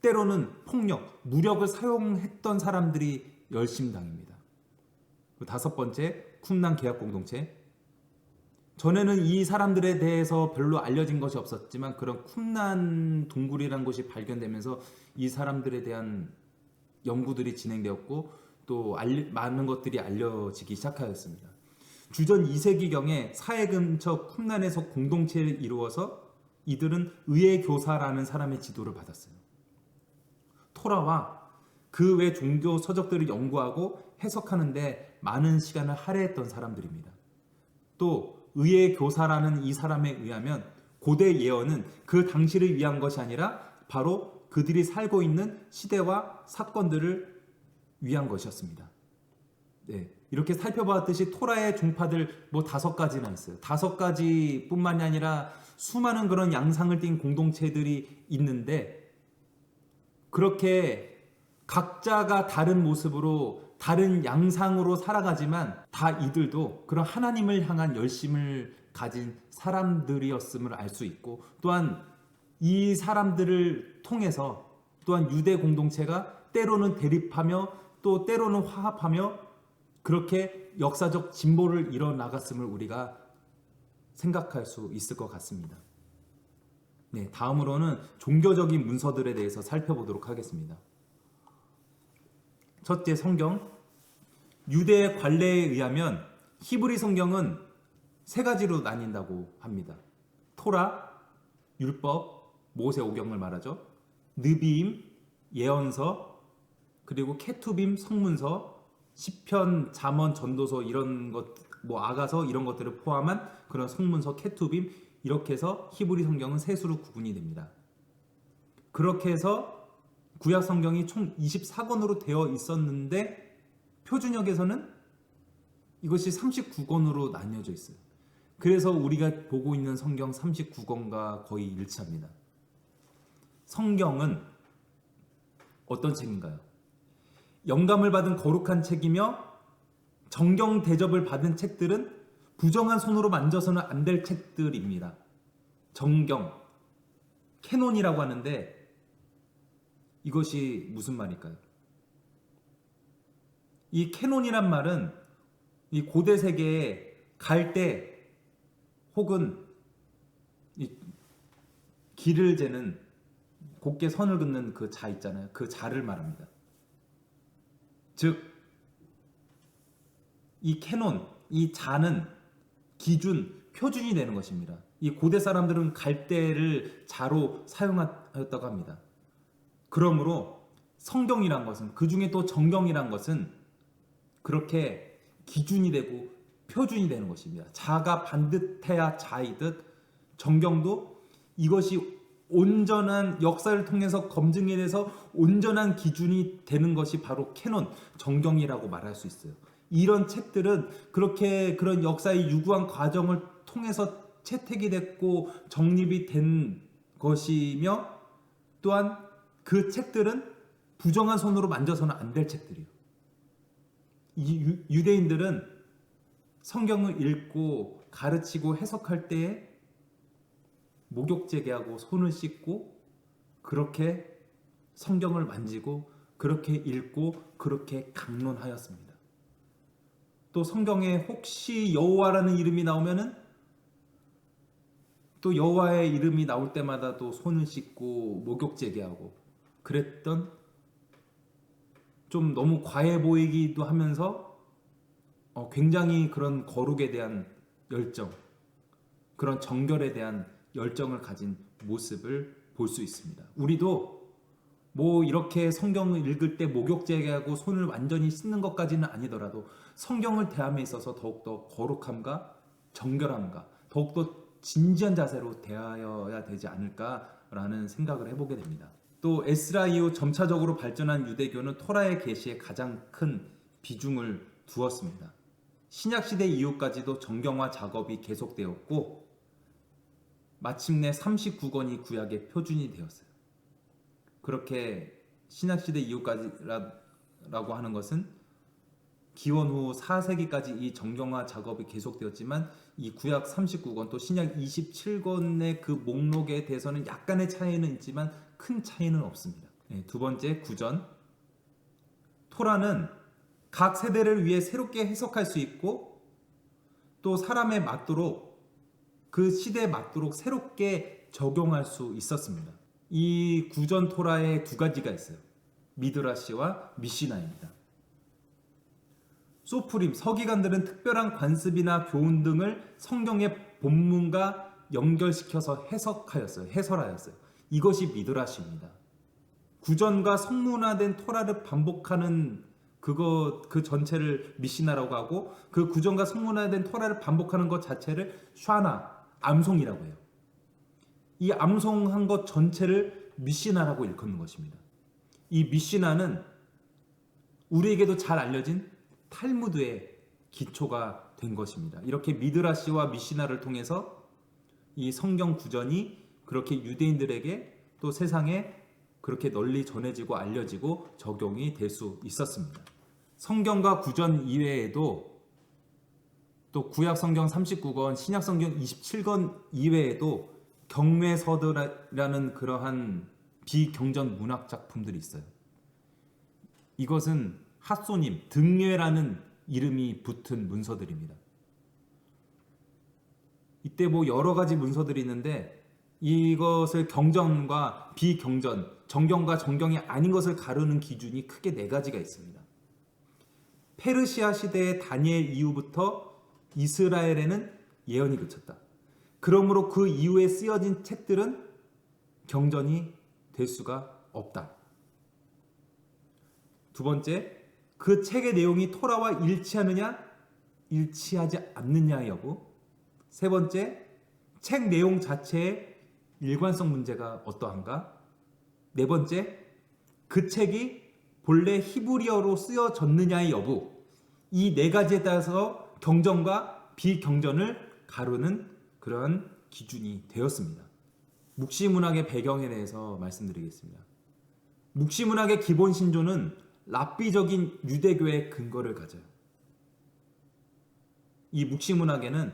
때로는 폭력, 무력을 사용했던 사람들이 열심당입니다. 다섯 번째, 쿰란 계약공동체. 전에는 이 사람들에 대해서 별로 알려진 것이 없었지만 그런 쿰란 동굴이라는 곳이 발견되면서 이 사람들에 대한 연구들이 진행되었고 또 많은 것들이 알려지기 시작하였습니다. 주전 2세기경에 사해 근처 쿰란에서 공동체를 이루어서 이들은 의의 교사라는 사람의 지도를 받았어요. 토라와 그 외 종교 서적들을 연구하고 해석하는데 많은 시간을 할애했던 사람들입니다. 또 의의 교사라는 이 사람에 의하면 고대 예언은 그 당시를 위한 것이 아니라 바로 그들이 살고 있는 시대와 사건들을 위한 것이었습니다. 네, 이렇게 살펴봤듯이 토라의 종파들 5가지나 있어요. 5가지뿐만이 아니라 수많은 그런 양상을 띈 공동체들이 있는데 그렇게 각자가 다른 모습으로 다른 양상으로 살아가지만 다 이들도 그런 하나님을 향한 열심을 가진 사람들이었음을 알 수 있고 또한 이 사람들을 통해서 또한 유대 공동체가 때로는 대립하며 또 때로는 화합하며 그렇게 역사적 진보를 이뤄나갔음을 우리가 생각할 수 있을 것 같습니다. 네, 다음으로는 종교적인 문서들에 대해서 살펴보도록 하겠습니다. 첫째, 성경. 유대의 관례에 의하면 히브리 성경은 3가지로 나뉜다고 합니다. 토라, 율법, 모세오경을 말하죠. 느비임, 예언서, 그리고 케투빔, 성문서, 시편, 잠언, 전도서 이런 것, 아가서 이런 것들을 포함한 그런 성문서, 케투빔 이렇게 해서 히브리 성경은 3수로 구분이 됩니다. 그렇게 해서 구약 성경이 총 24권으로 되어 있었는데 표준역에서는 이것이 39권으로 나뉘어져 있어요. 그래서 우리가 보고 있는 성경 39권과 거의 일치합니다. 성경은 어떤 책인가요? 영감을 받은 거룩한 책이며 정경 대접을 받은 책들은 부정한 손으로 만져서는 안 될 책들입니다. 정경, 캐논이라고 하는데 이것이 무슨 말일까요? 이 캐논이란 말은 이 고대 세계에 갈대 혹은 이 길을 재는 곱게 선을 긋는 그 자 있잖아요. 그 자를 말합니다. 즉, 이 캐논, 이 자는 기준, 표준이 되는 것입니다. 이 고대 사람들은 갈대를 자로 사용하였다고 합니다. 그러므로 성경이란 것은, 그 중에 또 정경이란 것은 그렇게 기준이 되고 표준이 되는 것입니다. 자가 반듯해야 자이듯 정경도 이것이 온전한 역사를 통해서 검증이 돼서 온전한 기준이 되는 것이 바로 캐논, 정경이라고 말할 수 있어요. 이런 책들은 그렇게 그런 역사의 유구한 과정을 통해서 채택이 됐고 정립이 된 것이며 또한 그 책들은 부정한 손으로 만져서는 안 될 책들이에요. 이 유대인들은 성경을 읽고 가르치고 해석할 때에 목욕제개하고 손을 씻고 그렇게 성경을 만지고 그렇게 읽고 그렇게 강론하였습니다. 또 성경에 혹시 여호와라는 이름이 나오면은 또 여호와의 이름이 나올 때마다 또 손을 씻고 목욕제개하고 그랬던 좀 너무 과해 보이기도 하면서 굉장히 그런 거룩에 대한 열정, 그런 정결에 대한 열정을 가진 모습을 볼 수 있습니다. 우리도 이렇게 성경을 읽을 때 목욕제개하고 손을 완전히 씻는 것까지는 아니더라도 성경을 대함에 있어서 더욱더 거룩함과 정결함과 더욱더 진지한 자세로 대하여야 되지 않을까라는 생각을 해보게 됩니다. 또 에스라 이후 점차적으로 발전한 유대교는 토라의 계시에 가장 큰 비중을 두었습니다. 신약시대 이후까지도 정경화 작업이 계속되었고 마침내 39권이 구약의 표준이 되었어요. 그렇게 신약시대 이후까지라고 하는 것은 기원 후 4세기까지 이 정경화 작업이 계속되었지만 이 구약 39권 또 신약 27권의 그 목록에 대해서는 약간의 차이는 있지만 큰 차이는 없습니다. 두 번째, 구전. 토라는 각 세대를 위해 새롭게 해석할 수 있고 또 사람에 맞도록 그 시대에 맞도록 새롭게 적용할 수 있었습니다. 이 구전 토라에 두 가지가 있어요. 미드라시와 미시나입니다. 소프림, 서기관들은 특별한 관습이나 교훈 등을 성경의 본문과 연결시켜서 해설하였어요. 이것이 미드라시입니다. 구전과 성문화된 토라를 반복하는 그 전체를 미시나라고 하고, 그 구전과 성문화된 토라를 반복하는 것 자체를 샤나, 암송이라고 해요. 이 암송한 것 전체를 미시나라고 일컫는 것입니다. 이 미시나는 우리에게도 잘 알려진 탈무드의 기초가 된 것입니다. 이렇게 미드라시와 미시나를 통해서 이 성경 구전이 그렇게 유대인들에게 또 세상에 그렇게 널리 전해지고 알려지고 적용이 될 수 있었습니다. 성경과 구전 이외에도 또 구약 성경 39권, 신약 성경 27권 이외에도 경외서들이라는 그러한 비경전 문학 작품들이 있어요. 이것은 핫소님, 등례라는 이름이 붙은 문서들입니다. 이때 뭐 여러 가지 문서들이 있는데 이것을 경전과 비경전, 정경과 정경이 아닌 것을 가르는 기준이 크게 네 가지가 있습니다. 페르시아 시대의 다니엘 이후부터 이스라엘에는 예언이 그쳤다. 그러므로 그 이후에 쓰여진 책들은 경전이 될 수가 없다. 두 번째, 그 책의 내용이 토라와 일치하느냐, 일치하지 않느냐의 여부. 세 번째, 책 내용 자체의 일관성 문제가 어떠한가. 네 번째, 그 책이 본래 히브리어로 쓰여졌느냐의 여부. 이 네 가지에 따라서 경전과 비경전을 가르는 그런 기준이 되었습니다. 묵시문학의 배경에 대해서 말씀드리겠습니다. 묵시문학의 기본 신조는 랍비적인 유대교의 근거를 가져요. 이 묵시문학에는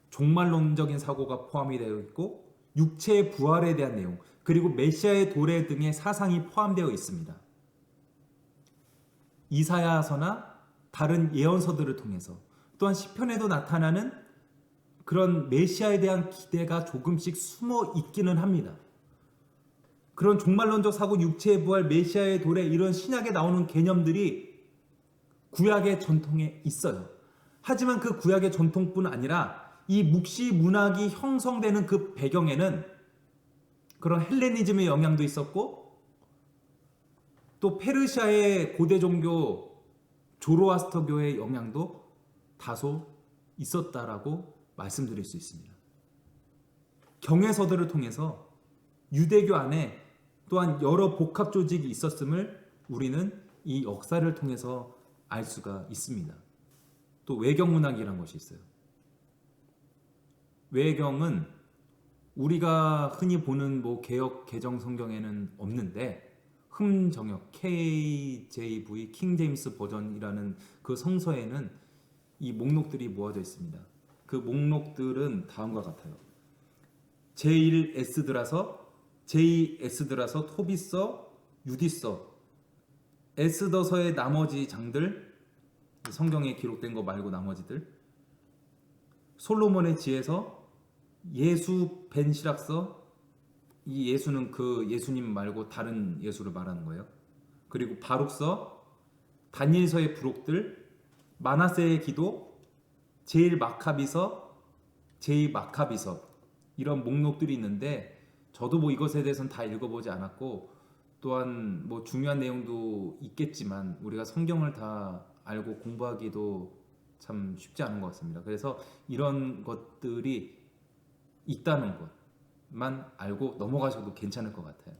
종말론적인 사고가 포함이 되어 있고 육체의 부활에 대한 내용, 그리고 메시아의 도래 등의 사상이 포함되어 있습니다. 이사야서나 다른 예언서들을 통해서 또한 시편에도 나타나는 그런 메시아에 대한 기대가 조금씩 숨어 있기는 합니다. 그런 종말론적 사고, 육체의 부활, 메시아의 도래, 이런 신약에 나오는 개념들이 구약의 전통에 있어요. 하지만 그 구약의 전통뿐 아니라 이 묵시 문학이 형성되는 그 배경에는 그런 헬레니즘의 영향도 있었고, 또 페르시아의 고대 종교 조로아스터교의 영향도 다소 있었다라고 말씀드릴 수 있습니다. 경외서들을 통해서 유대교 안에 또한 여러 복합 조직이 있었음을 우리는 이 역사를 통해서 알 수가 있습니다. 또 외경문학이라는 것이 있어요. 외경은 우리가 흔히 보는 뭐 개역 개정 성경에는 없는데, 흠정역 KJV 킹 제임스 버전이라는 그 성서에는 이 목록들이 모아져 있습니다. 그 목록들은 다음과 같아요. 제1 에스드라서, 제2 에스드라서, 토비서, 유디서, 에스더서의 나머지 장들, 성경에 기록된 거 말고 나머지들, 솔로몬의 지혜서, 예수 벤 시락서, 이 예수는 그 예수님 말고 다른 예수를 말하는 거예요. 그리고 바룩서, 다니엘서의 부록들, 마나세의 기도, 제1 마카비서, 제2 마카비서, 이런 목록들이 있는데 저도 뭐 이것에 대해서는 다 읽어보지 않았고, 또한 뭐 중요한 내용도 있겠지만 우리가 성경을 다 알고 공부하기도 참 쉽지 않은 것 같습니다. 그래서 이런 것들이 있다는 것만 알고 넘어가셔도 괜찮을 것 같아요.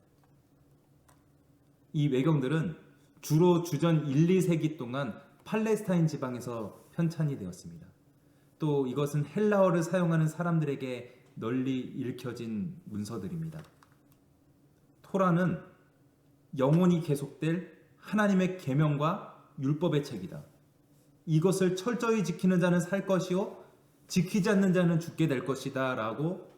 이 외경들은 주로 주전 1, 2세기 동안 팔레스타인 지방에서 편찬이 되었습니다. 또 이것은 헬라어를 사용하는 사람들에게 널리 읽혀진 문서들입니다. 토라는 영원히 계속될 하나님의 계명과 율법의 책이다. 이것을 철저히 지키는 자는 살 것이요 지키지 않는 자는 죽게 될 것이다 라고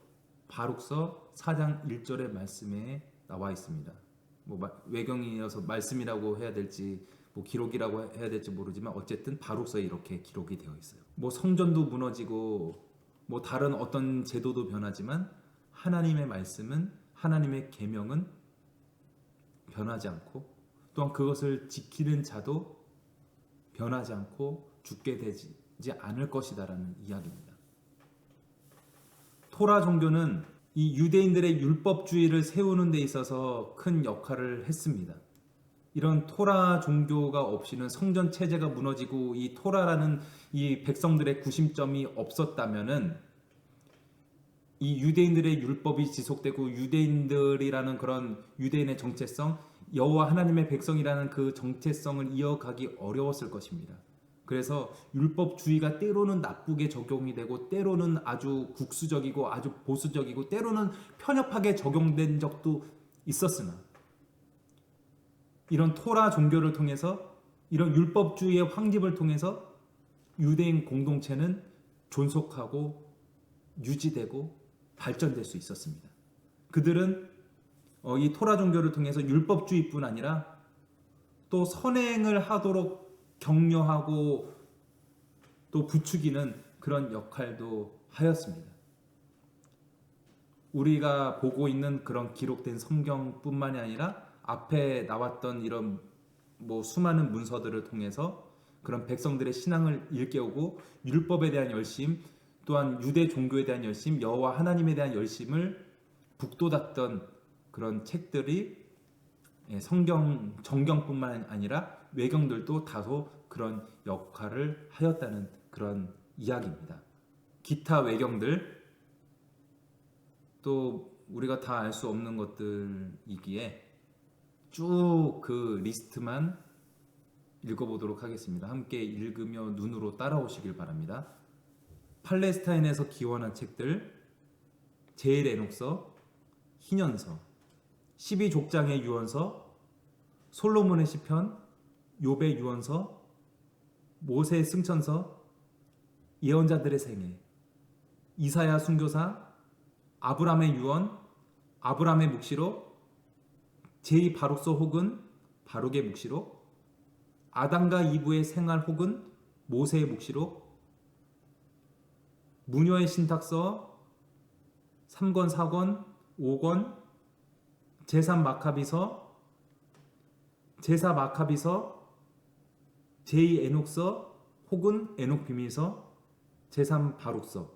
바룩서 4장 1절의 말씀에 나와 있습니다. 뭐 외경이어서 말씀이라고 해야 될지 뭐 기록이라고 해야 될지 모르지만 어쨌든 바룩서에 이렇게 기록이 되어 있어요. 뭐 성전도 무너지고 뭐 다른 어떤 제도도 변하지만 하나님의 말씀은, 하나님의 계명은 변하지 않고, 또한 그것을 지키는 자도 변하지 않고 죽게 되지 않을 것이다라는 이야기입니다. 토라 종교는 이 유대인들의 율법주의를 세우는 데 있어서 큰 역할을 했습니다. 이런 토라 종교가 없이는 성전 체제가 무너지고 이 토라라는 이 백성들의 구심점이 없었다면은 이 유대인들의 율법이 지속되고 유대인들이라는 그런 유대인의 정체성, 여호와 하나님의 백성이라는 그 정체성을 이어가기 어려웠을 것입니다. 그래서 율법주의가 때로는 나쁘게 적용이 되고 때로는 아주 국수적이고 아주 보수적이고 때로는 편협하게 적용된 적도 있었으나, 이런 토라 종교를 통해서, 이런 율법주의의 확립을 통해서 유대인 공동체는 존속하고 유지되고 발전될 수 있었습니다. 그들은 이 토라 종교를 통해서 율법주의뿐 아니라 또 선행을 하도록 격려하고 또 부추기는 그런 역할도 하였습니다. 우리가 보고 있는 그런 기록된 성경뿐만이 아니라 앞에 나왔던 이런 수많은 문서들을 통해서 그런 백성들의 신앙을 일깨우고 율법에 대한 열심, 또한 유대 종교에 대한 열심, 여호와 하나님에 대한 열심을 북돋았던 그런 책들이 정경뿐만 아니라 외경들도 다소 그런 역할을 하였다는 그런 이야기입니다. 기타 외경들, 또 우리가 다 알 수 없는 것들이기에 쭉 그 리스트만 읽어보도록 하겠습니다. 함께 읽으며 눈으로 따라오시길 바랍니다. 팔레스타인에서 기원한 책들, 제일 에녹서, 희년서, 12족장의 유언서, 솔로몬의 시편, 욥의 유언서, 모세의 승천서, 예언자들의 생애, 이사야 순교사, 아브람의 유언, 아브람의 묵시록, 제2바룩서 혹은 바룩의 묵시록, 아담과 이브의 생활 혹은 모세의 묵시록, 무녀의 신탁서 3권, 4권, 5권, 제3 마카비서, 제4 마카비서, 제2 에녹서 혹은 에녹 비밀서, 제3 바룩서,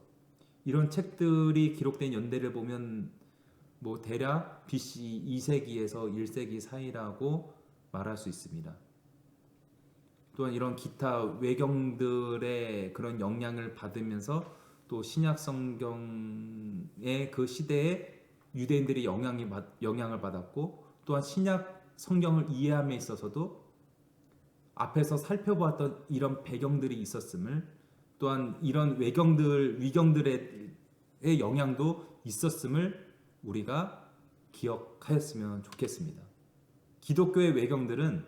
이런 책들이 기록된 연대를 보면 대략 BC 2세기에서 1세기 사이라고 말할 수 있습니다. 또한 이런 기타 외경들의 그런 영향을 받으면서 또 신약 성경의 그 시대에 유대인들이 영향을 받았고, 또한 신약 성경을 이해함에 있어서도 앞에서 살펴보았던 이런 배경들이 있었음을, 또한 이런 위경들의 영향도 있었음을 우리가 기억하였으면 좋겠습니다. 기독교의 외경들은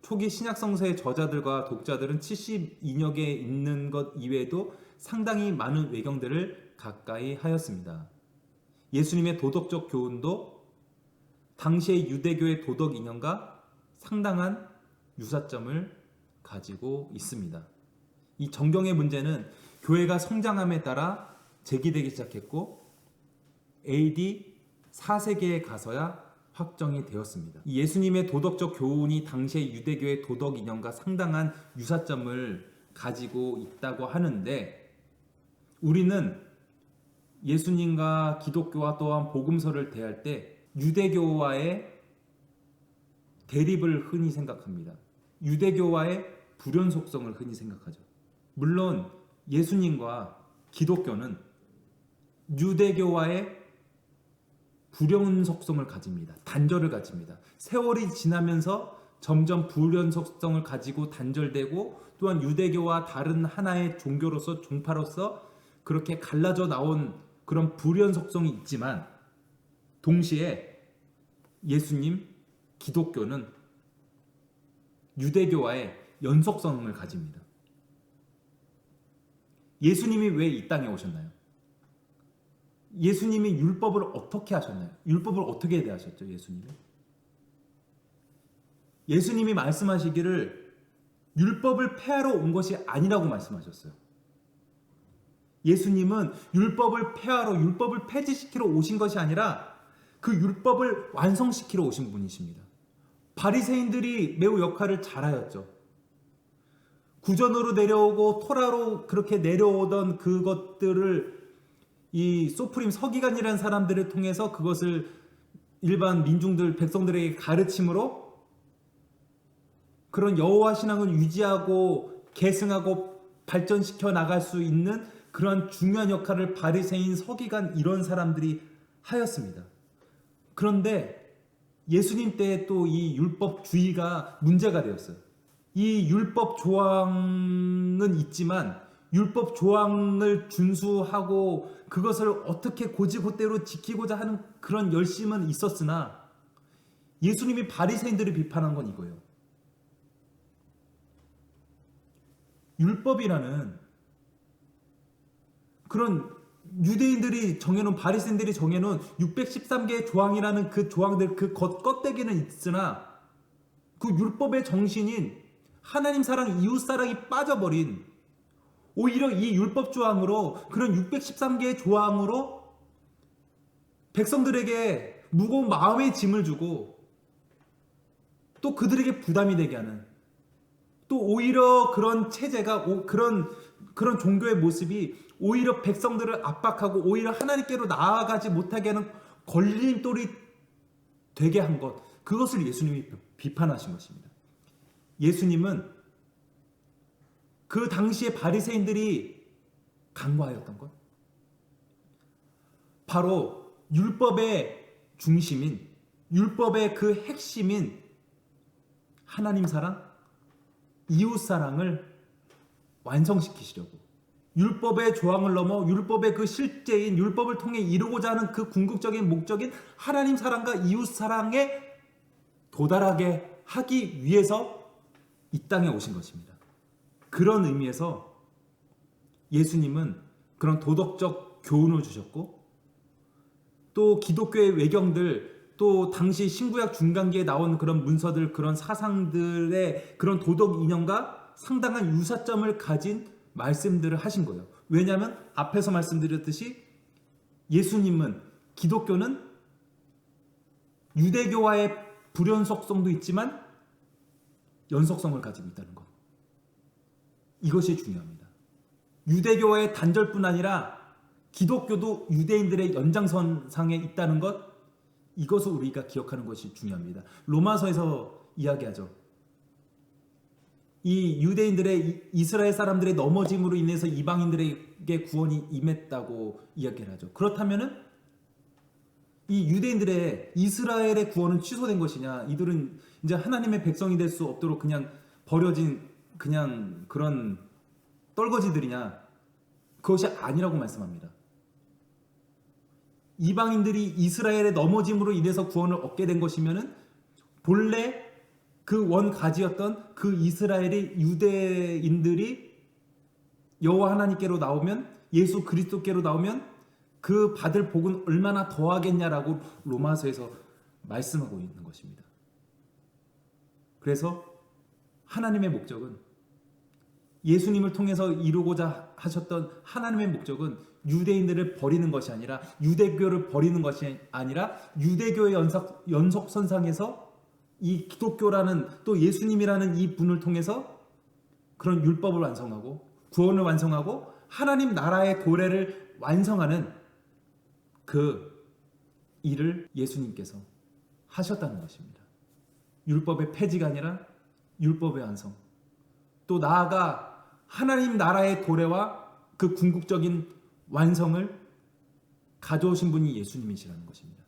초기 신약성서의 저자들과 독자들은 72여 개 있는 것 이외에도 상당히 많은 외경들을 가까이 하였습니다. 예수님의 도덕적 교훈도 당시의 유대교의 도덕 이념과 상당한 유사점을 가지고 있습니다. 이 정경의 문제는 교회가 성장함에 따라 제기되기 시작했고 AD 4세기에 가서야 확정이 되었습니다. 예수님의 도덕적 교훈이 당시의 유대교의 도덕 이념과 상당한 유사점을 가지고 있다고 하는데, 우리는 예수님과 기독교와 또한 복음서를 대할 때 유대교와의 대립을 흔히 생각합니다. 유대교와의 불연 속성을 흔히 생각하죠. 물론 예수님과 기독교는 유대교와의 불연 속성을 가집니다. 단절을 가집니다. 세월이 지나면서 점점 불연 속성을 가지고 단절되고, 또한 유대교와 다른 하나의 종교로서, 종파로서 그렇게 갈라져 나온 그런 불연 속성이 있지만, 동시에 예수님, 기독교는 유대교와의 연속성을 가집니다. 예수님이 왜 이 땅에 오셨나요? 예수님이 율법을 어떻게 하셨나요? 율법을 어떻게 대하셨죠? 예수님이 말씀하시기를 율법을 폐하러 온 것이 아니라고 말씀하셨어요. 예수님은 율법을 폐하러 율법을 폐지시키러 오신 것이 아니라 그 율법을 완성시키러 오신 분이십니다. 바리새인들이 매우 역할을 잘하였죠. 구전으로 내려오고 토라로 그렇게 내려오던 그것들을 이 소프림 서기관이라는 사람들을 통해서 그것을 일반 민중들 백성들에게 가르침으로 그런 여호와 신앙을 유지하고 계승하고 발전시켜 나갈 수 있는 그런 중요한 역할을 바리새인 서기관 이런 사람들이 하였습니다. 그런데 예수님 때에 또 이 율법주의가 문제가 되었어요. 이 율법 조항은 있지만 율법 조항을 준수하고 그것을 어떻게 고지고대로 지키고자 하는 그런 열심은 있었으나 예수님이 바리새인들을 비판한 건 이거예요. 율법이라는 그런 유대인들이 정해놓은 바리새인들이 정해놓은 613개의 조항이라는 그 조항들 그 겉껍데기는 있으나 그 율법의 정신인 하나님 사랑 이웃 사랑이 빠져버린 오히려 이 율법 조항으로 그런 613개의 조항으로 백성들에게 무거운 마음의 짐을 주고 또 그들에게 부담이 되게 하는 또 오히려 그런 체제가 그런 종교의 모습이 오히려 백성들을 압박하고 오히려 하나님께로 나아가지 못하게 하는 걸림돌이 되게 한 것 그것을 예수님이 비판하신 것입니다. 예수님은 그 당시에 바리새인들이 강구하였던 것 바로 율법의 중심인 율법의 그 핵심인 하나님 사랑, 이웃 사랑을 완성시키시려고 율법의 조항을 넘어 율법의 그 실제인 율법을 통해 이루고자 하는 그 궁극적인 목적인 하나님 사랑과 이웃 사랑에 도달하게 하기 위해서 이 땅에 오신 것입니다. 그런 의미에서 예수님은 그런 도덕적 교훈을 주셨고 또 기독교의 외경들 또 당시 신구약 중간기에 나온 그런 문서들 그런 사상들의 그런 도덕 이념과 상당한 유사점을 가진 말씀들을 하신 거예요. 왜냐하면 앞에서 말씀드렸듯이 예수님은 기독교는 유대교와의 불연속성도 있지만 연속성을 가지고 있다는 것. 이것이 중요합니다. 유대교와의 단절뿐 아니라 기독교도 유대인들의 연장선상에 있다는 것. 이것을 우리가 기억하는 것이 중요합니다. 로마서에서 이야기하죠. 이 유대인들의 이스라엘 사람들의 넘어짐으로 인해서 이방인들에게 구원이 임했다고 이야기를 하죠. 그렇다면은 이 유대인들의 이스라엘의 구원은 취소된 것이냐? 이들은 이제 하나님의 백성이 될 수 없도록 그냥 버려진 그냥 그런 떨거지들이냐? 그것이 아니라고 말씀합니다. 이방인들이 이스라엘의 넘어짐으로 인해서 구원을 얻게 된 것이면은 본래 그 원가지였던 그 이스라엘의 유대인들이 여호와 하나님께로 나오면 예수 그리스도께로 나오면 그 받을 복은 얼마나 더하겠냐라고 로마서에서 말씀하고 있는 것입니다. 그래서 하나님의 목적은 예수님을 통해서 이루고자 하셨던 하나님의 목적은 유대인들을 버리는 것이 아니라 유대교를 버리는 것이 아니라 유대교의 연속선상에서 이 기독교라는 또 예수님이라는 이 분을 통해서 그런 율법을 완성하고 구원을 완성하고 하나님 나라의 도래를 완성하는 그 일을 예수님께서 하셨다는 것입니다. 율법의 폐지가 아니라 율법의 완성. 또 나아가 하나님 나라의 도래와 그 궁극적인 완성을 가져오신 분이 예수님이시라는 것입니다.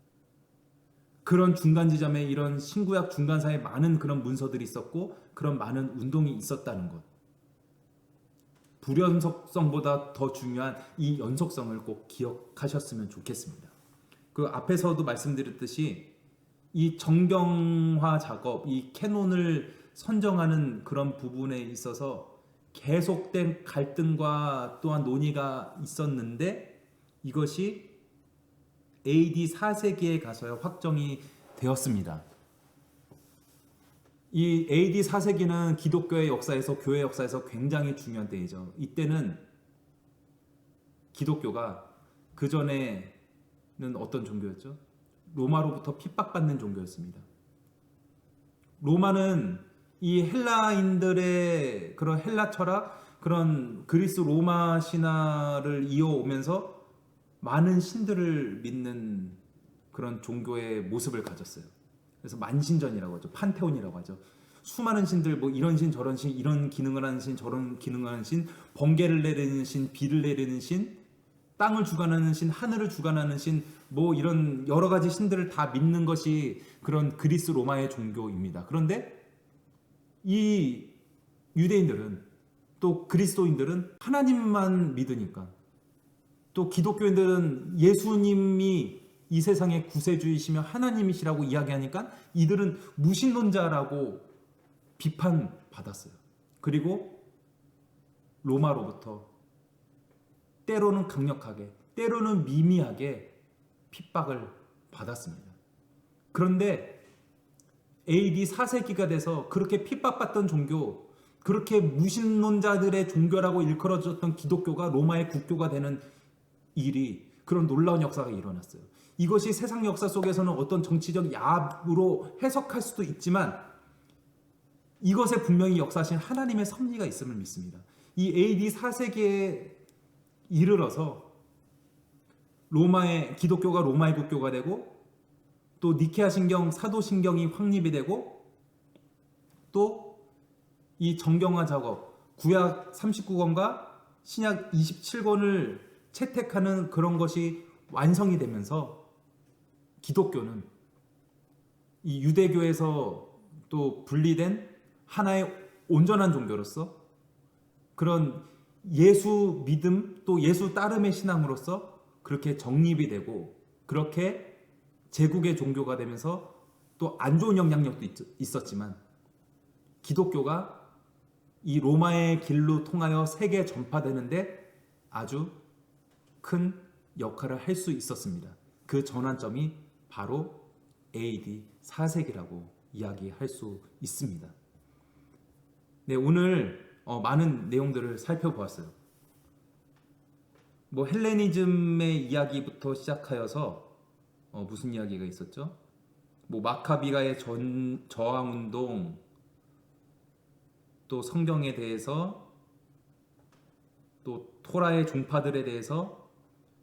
그런 중간 지점에 이런 신구약 중간사에 많은 그런 문서들이 있었고 그런 많은 운동이 있었다는 것. 불연속성보다 더 중요한 이 연속성을 꼭 기억하셨으면 좋겠습니다. 그 앞에서도 말씀드렸듯이 이 정경화 작업, 이 캐논을 선정하는 그런 부분에 있어서 계속된 갈등과 또한 논의가 있었는데 이것이 AD 4세기에 가서야 확정이 되었습니다. 이 AD 4세기는 기독교의 역사에서 교회 역사에서 굉장히 중요한 때이죠. 이때는 기독교가 그 전에는 어떤 종교였죠? 로마로부터 핍박받는 종교였습니다. 로마는 이 헬라인들의 그런 헬라 철학, 그런 그리스 로마 신화를 이어오면서 많은 신들을 믿는 그런 종교의 모습을 가졌어요. 그래서 만신전이라고 하죠. 판테온이라고 하죠. 수많은 신들, 뭐 이런 신 저런 신, 이런 기능을 하는 신 저런 기능을 하는 신, 번개를 내리는 신, 비를 내리는 신, 땅을 주관하는 신, 하늘을 주관하는 신, 뭐 이런 여러 가지 신들을 다 믿는 것이 그런 그리스 로마의 종교입니다. 그런데 이 유대인들은, 또 그리스도인들은 하나님만 믿으니까, 또 기독교인들은 예수님이 이 세상의 구세주이시며 하나님이시라고 이야기하니까 이들은 무신론자라고 비판받았어요. 그리고 로마로부터 때로는 강력하게, 때로는 미미하게 핍박을 받았습니다. 그런데 AD 4세기가 돼서 그렇게 핍박받던 종교, 그렇게 무신론자들의 종교라고 일컬어졌던 기독교가 로마의 국교가 되는 일이, 그런 놀라운 역사가 일어났어요. 이것이 세상 역사 속에서는 어떤 정치적 야합으로 해석할 수도 있지만 이것에 분명히 역사하신 하나님의 섭리가 있음을 믿습니다. 이 AD 4세기에 이르러서 기독교가 로마의 국교가 되고, 또 니케아 신경, 사도 신경이 확립이 되고, 또 이 정경화 작업, 구약 39권과 신약 27권을 채택하는 그런 것이 완성이 되면서 기독교는 이 유대교에서 또 분리된 하나의 온전한 종교로서, 그런 예수 믿음 또 예수 따름의 신앙으로서 그렇게 정립이 되고, 그렇게 제국의 종교가 되면서 또 안 좋은 영향력도 있었지만 기독교가 이 로마의 길로 통하여 세계에 전파되는데 아주 큰 역할을 할 수 있었습니다. 그 전환점이 바로 AD 4세기라고 이야기할 수 있습니다. 네, 오늘 많은 내용들을 살펴보았어요. 뭐 헬레니즘의 이야기부터 시작하여서 무슨 이야기가 있었죠? 뭐 마카비가의 저항운동, 또 성경에 대해서, 또 토라의 종파들에 대해서,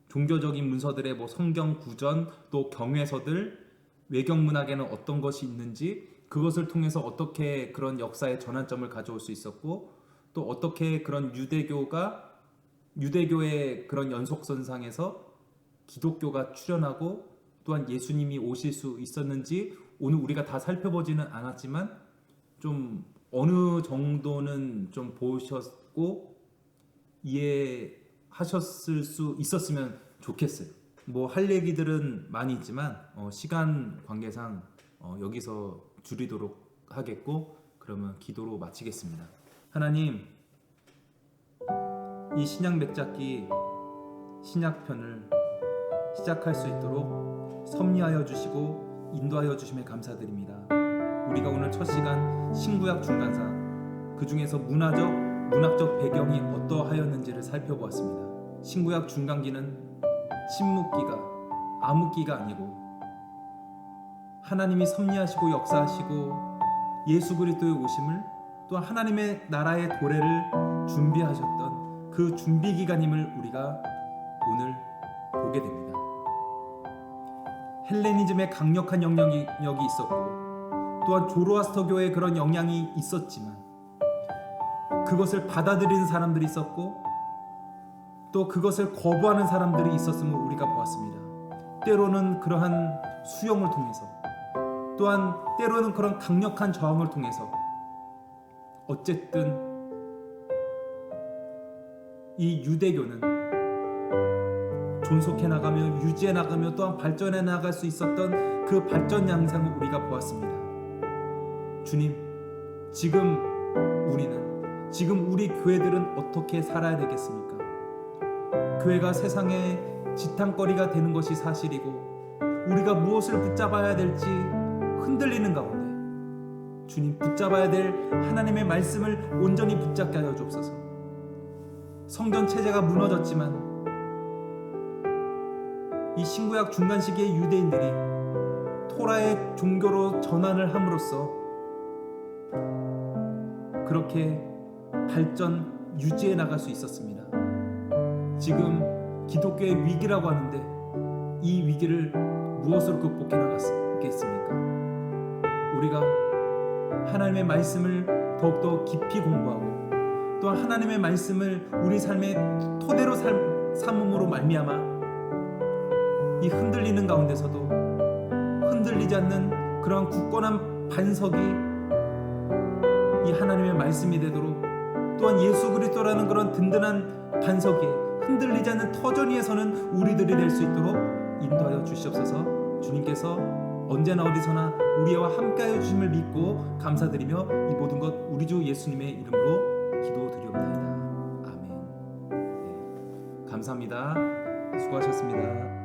종교적인 문서들의 뭐 성경 구전, 또 경외서들, 외경문학에는 어떤 것이 있는지, 그것을 통해서 어떻게 그런 역사의 전환점을 가져올 수 있었고, 또 어떻게 그런 유대교의 그런 연속선상에서 기독교가 출현하고 또한 예수님이 오실 수 있었는지 오늘 우리가 다 살펴보지는 않았지만 좀 어느 정도는 좀 보셨고 이해하셨을 수 있었으면 좋겠어요. 뭐 할 얘기들은 많이 있지만 시간 관계상 여기서 줄이도록 하겠고, 그러면 기도로 마치겠습니다. 하나님, 이 신약 맥잡기 신약편을 시작할 수 있도록 섭리하여 주시고 인도하여 주심에 감사드립니다. 우리가 오늘 첫 시간 신구약 중간사, 그 중에서 문학적 배경이 어떠하였는지를 살펴보았습니다. 신구약 중간기는 침묵기가, 암흑기가 아니고 하나님이 섭리하시고 역사하시고 예수 그리스도의 오심을, 또한 하나님의 나라의 도래를 준비하셨던 그 준비 기간임을 우리가 오늘 보게 됩니다. 헬레니즘의 강력한 영향력이 있었고, 또한 조로아스터교의 그런 영향이 있었지만 그것을 받아들이는 사람들이 있었고, 또 그것을 거부하는 사람들이 있었음을 우리가 보았습니다. 때로는 그러한 수용을 통해서, 또한 때로는 그런 강력한 저항을 통해서 어쨌든 이 유대교는 존속해 나가며 유지해 나가며 또한 발전해 나갈 수 있었던 그 발전 양상을 우리가 보았습니다. 주님, 지금 우리 교회들은 어떻게 살아야 되겠습니까? 교회가 세상의 지탄거리가 되는 것이 사실이고 우리가 무엇을 붙잡아야 될지 흔들리는 가운데, 주님, 붙잡아야 될 하나님의 말씀을 온전히 붙잡게 하여 주옵소서. 성전 체제가 무너졌지만 이 신구약 중간 시기의 유대인들이 토라의 종교로 전환을 함으로써 그렇게 발전 유지해 나갈 수 있었습니다. 지금 기독교의 위기라고 하는데 이 위기를 무엇으로 극복해 나가겠습니까? 우리가 하나님의 말씀을 더욱더 깊이 공부하고 또 하나님의 말씀을 우리 삶의 토대로 삼음으로 말미암아 이 흔들리는 가운데서도 흔들리지 않는 그러한 굳건한 반석이 이 하나님의 말씀이 되도록 또한 예수 그리스도라는 그런 든든한 반석에 흔들리지 않는 터전 위에 서는 우리들이 될 수 있도록 인도하여 주시옵소서. 주님께서 언제나 어디서나 우리와 함께하여 주심을 믿고 감사드리며 이 모든 것 우리 주 예수님의 이름으로 기도드리옵나이다. 아멘. 네, 감사합니다. 수고하셨습니다.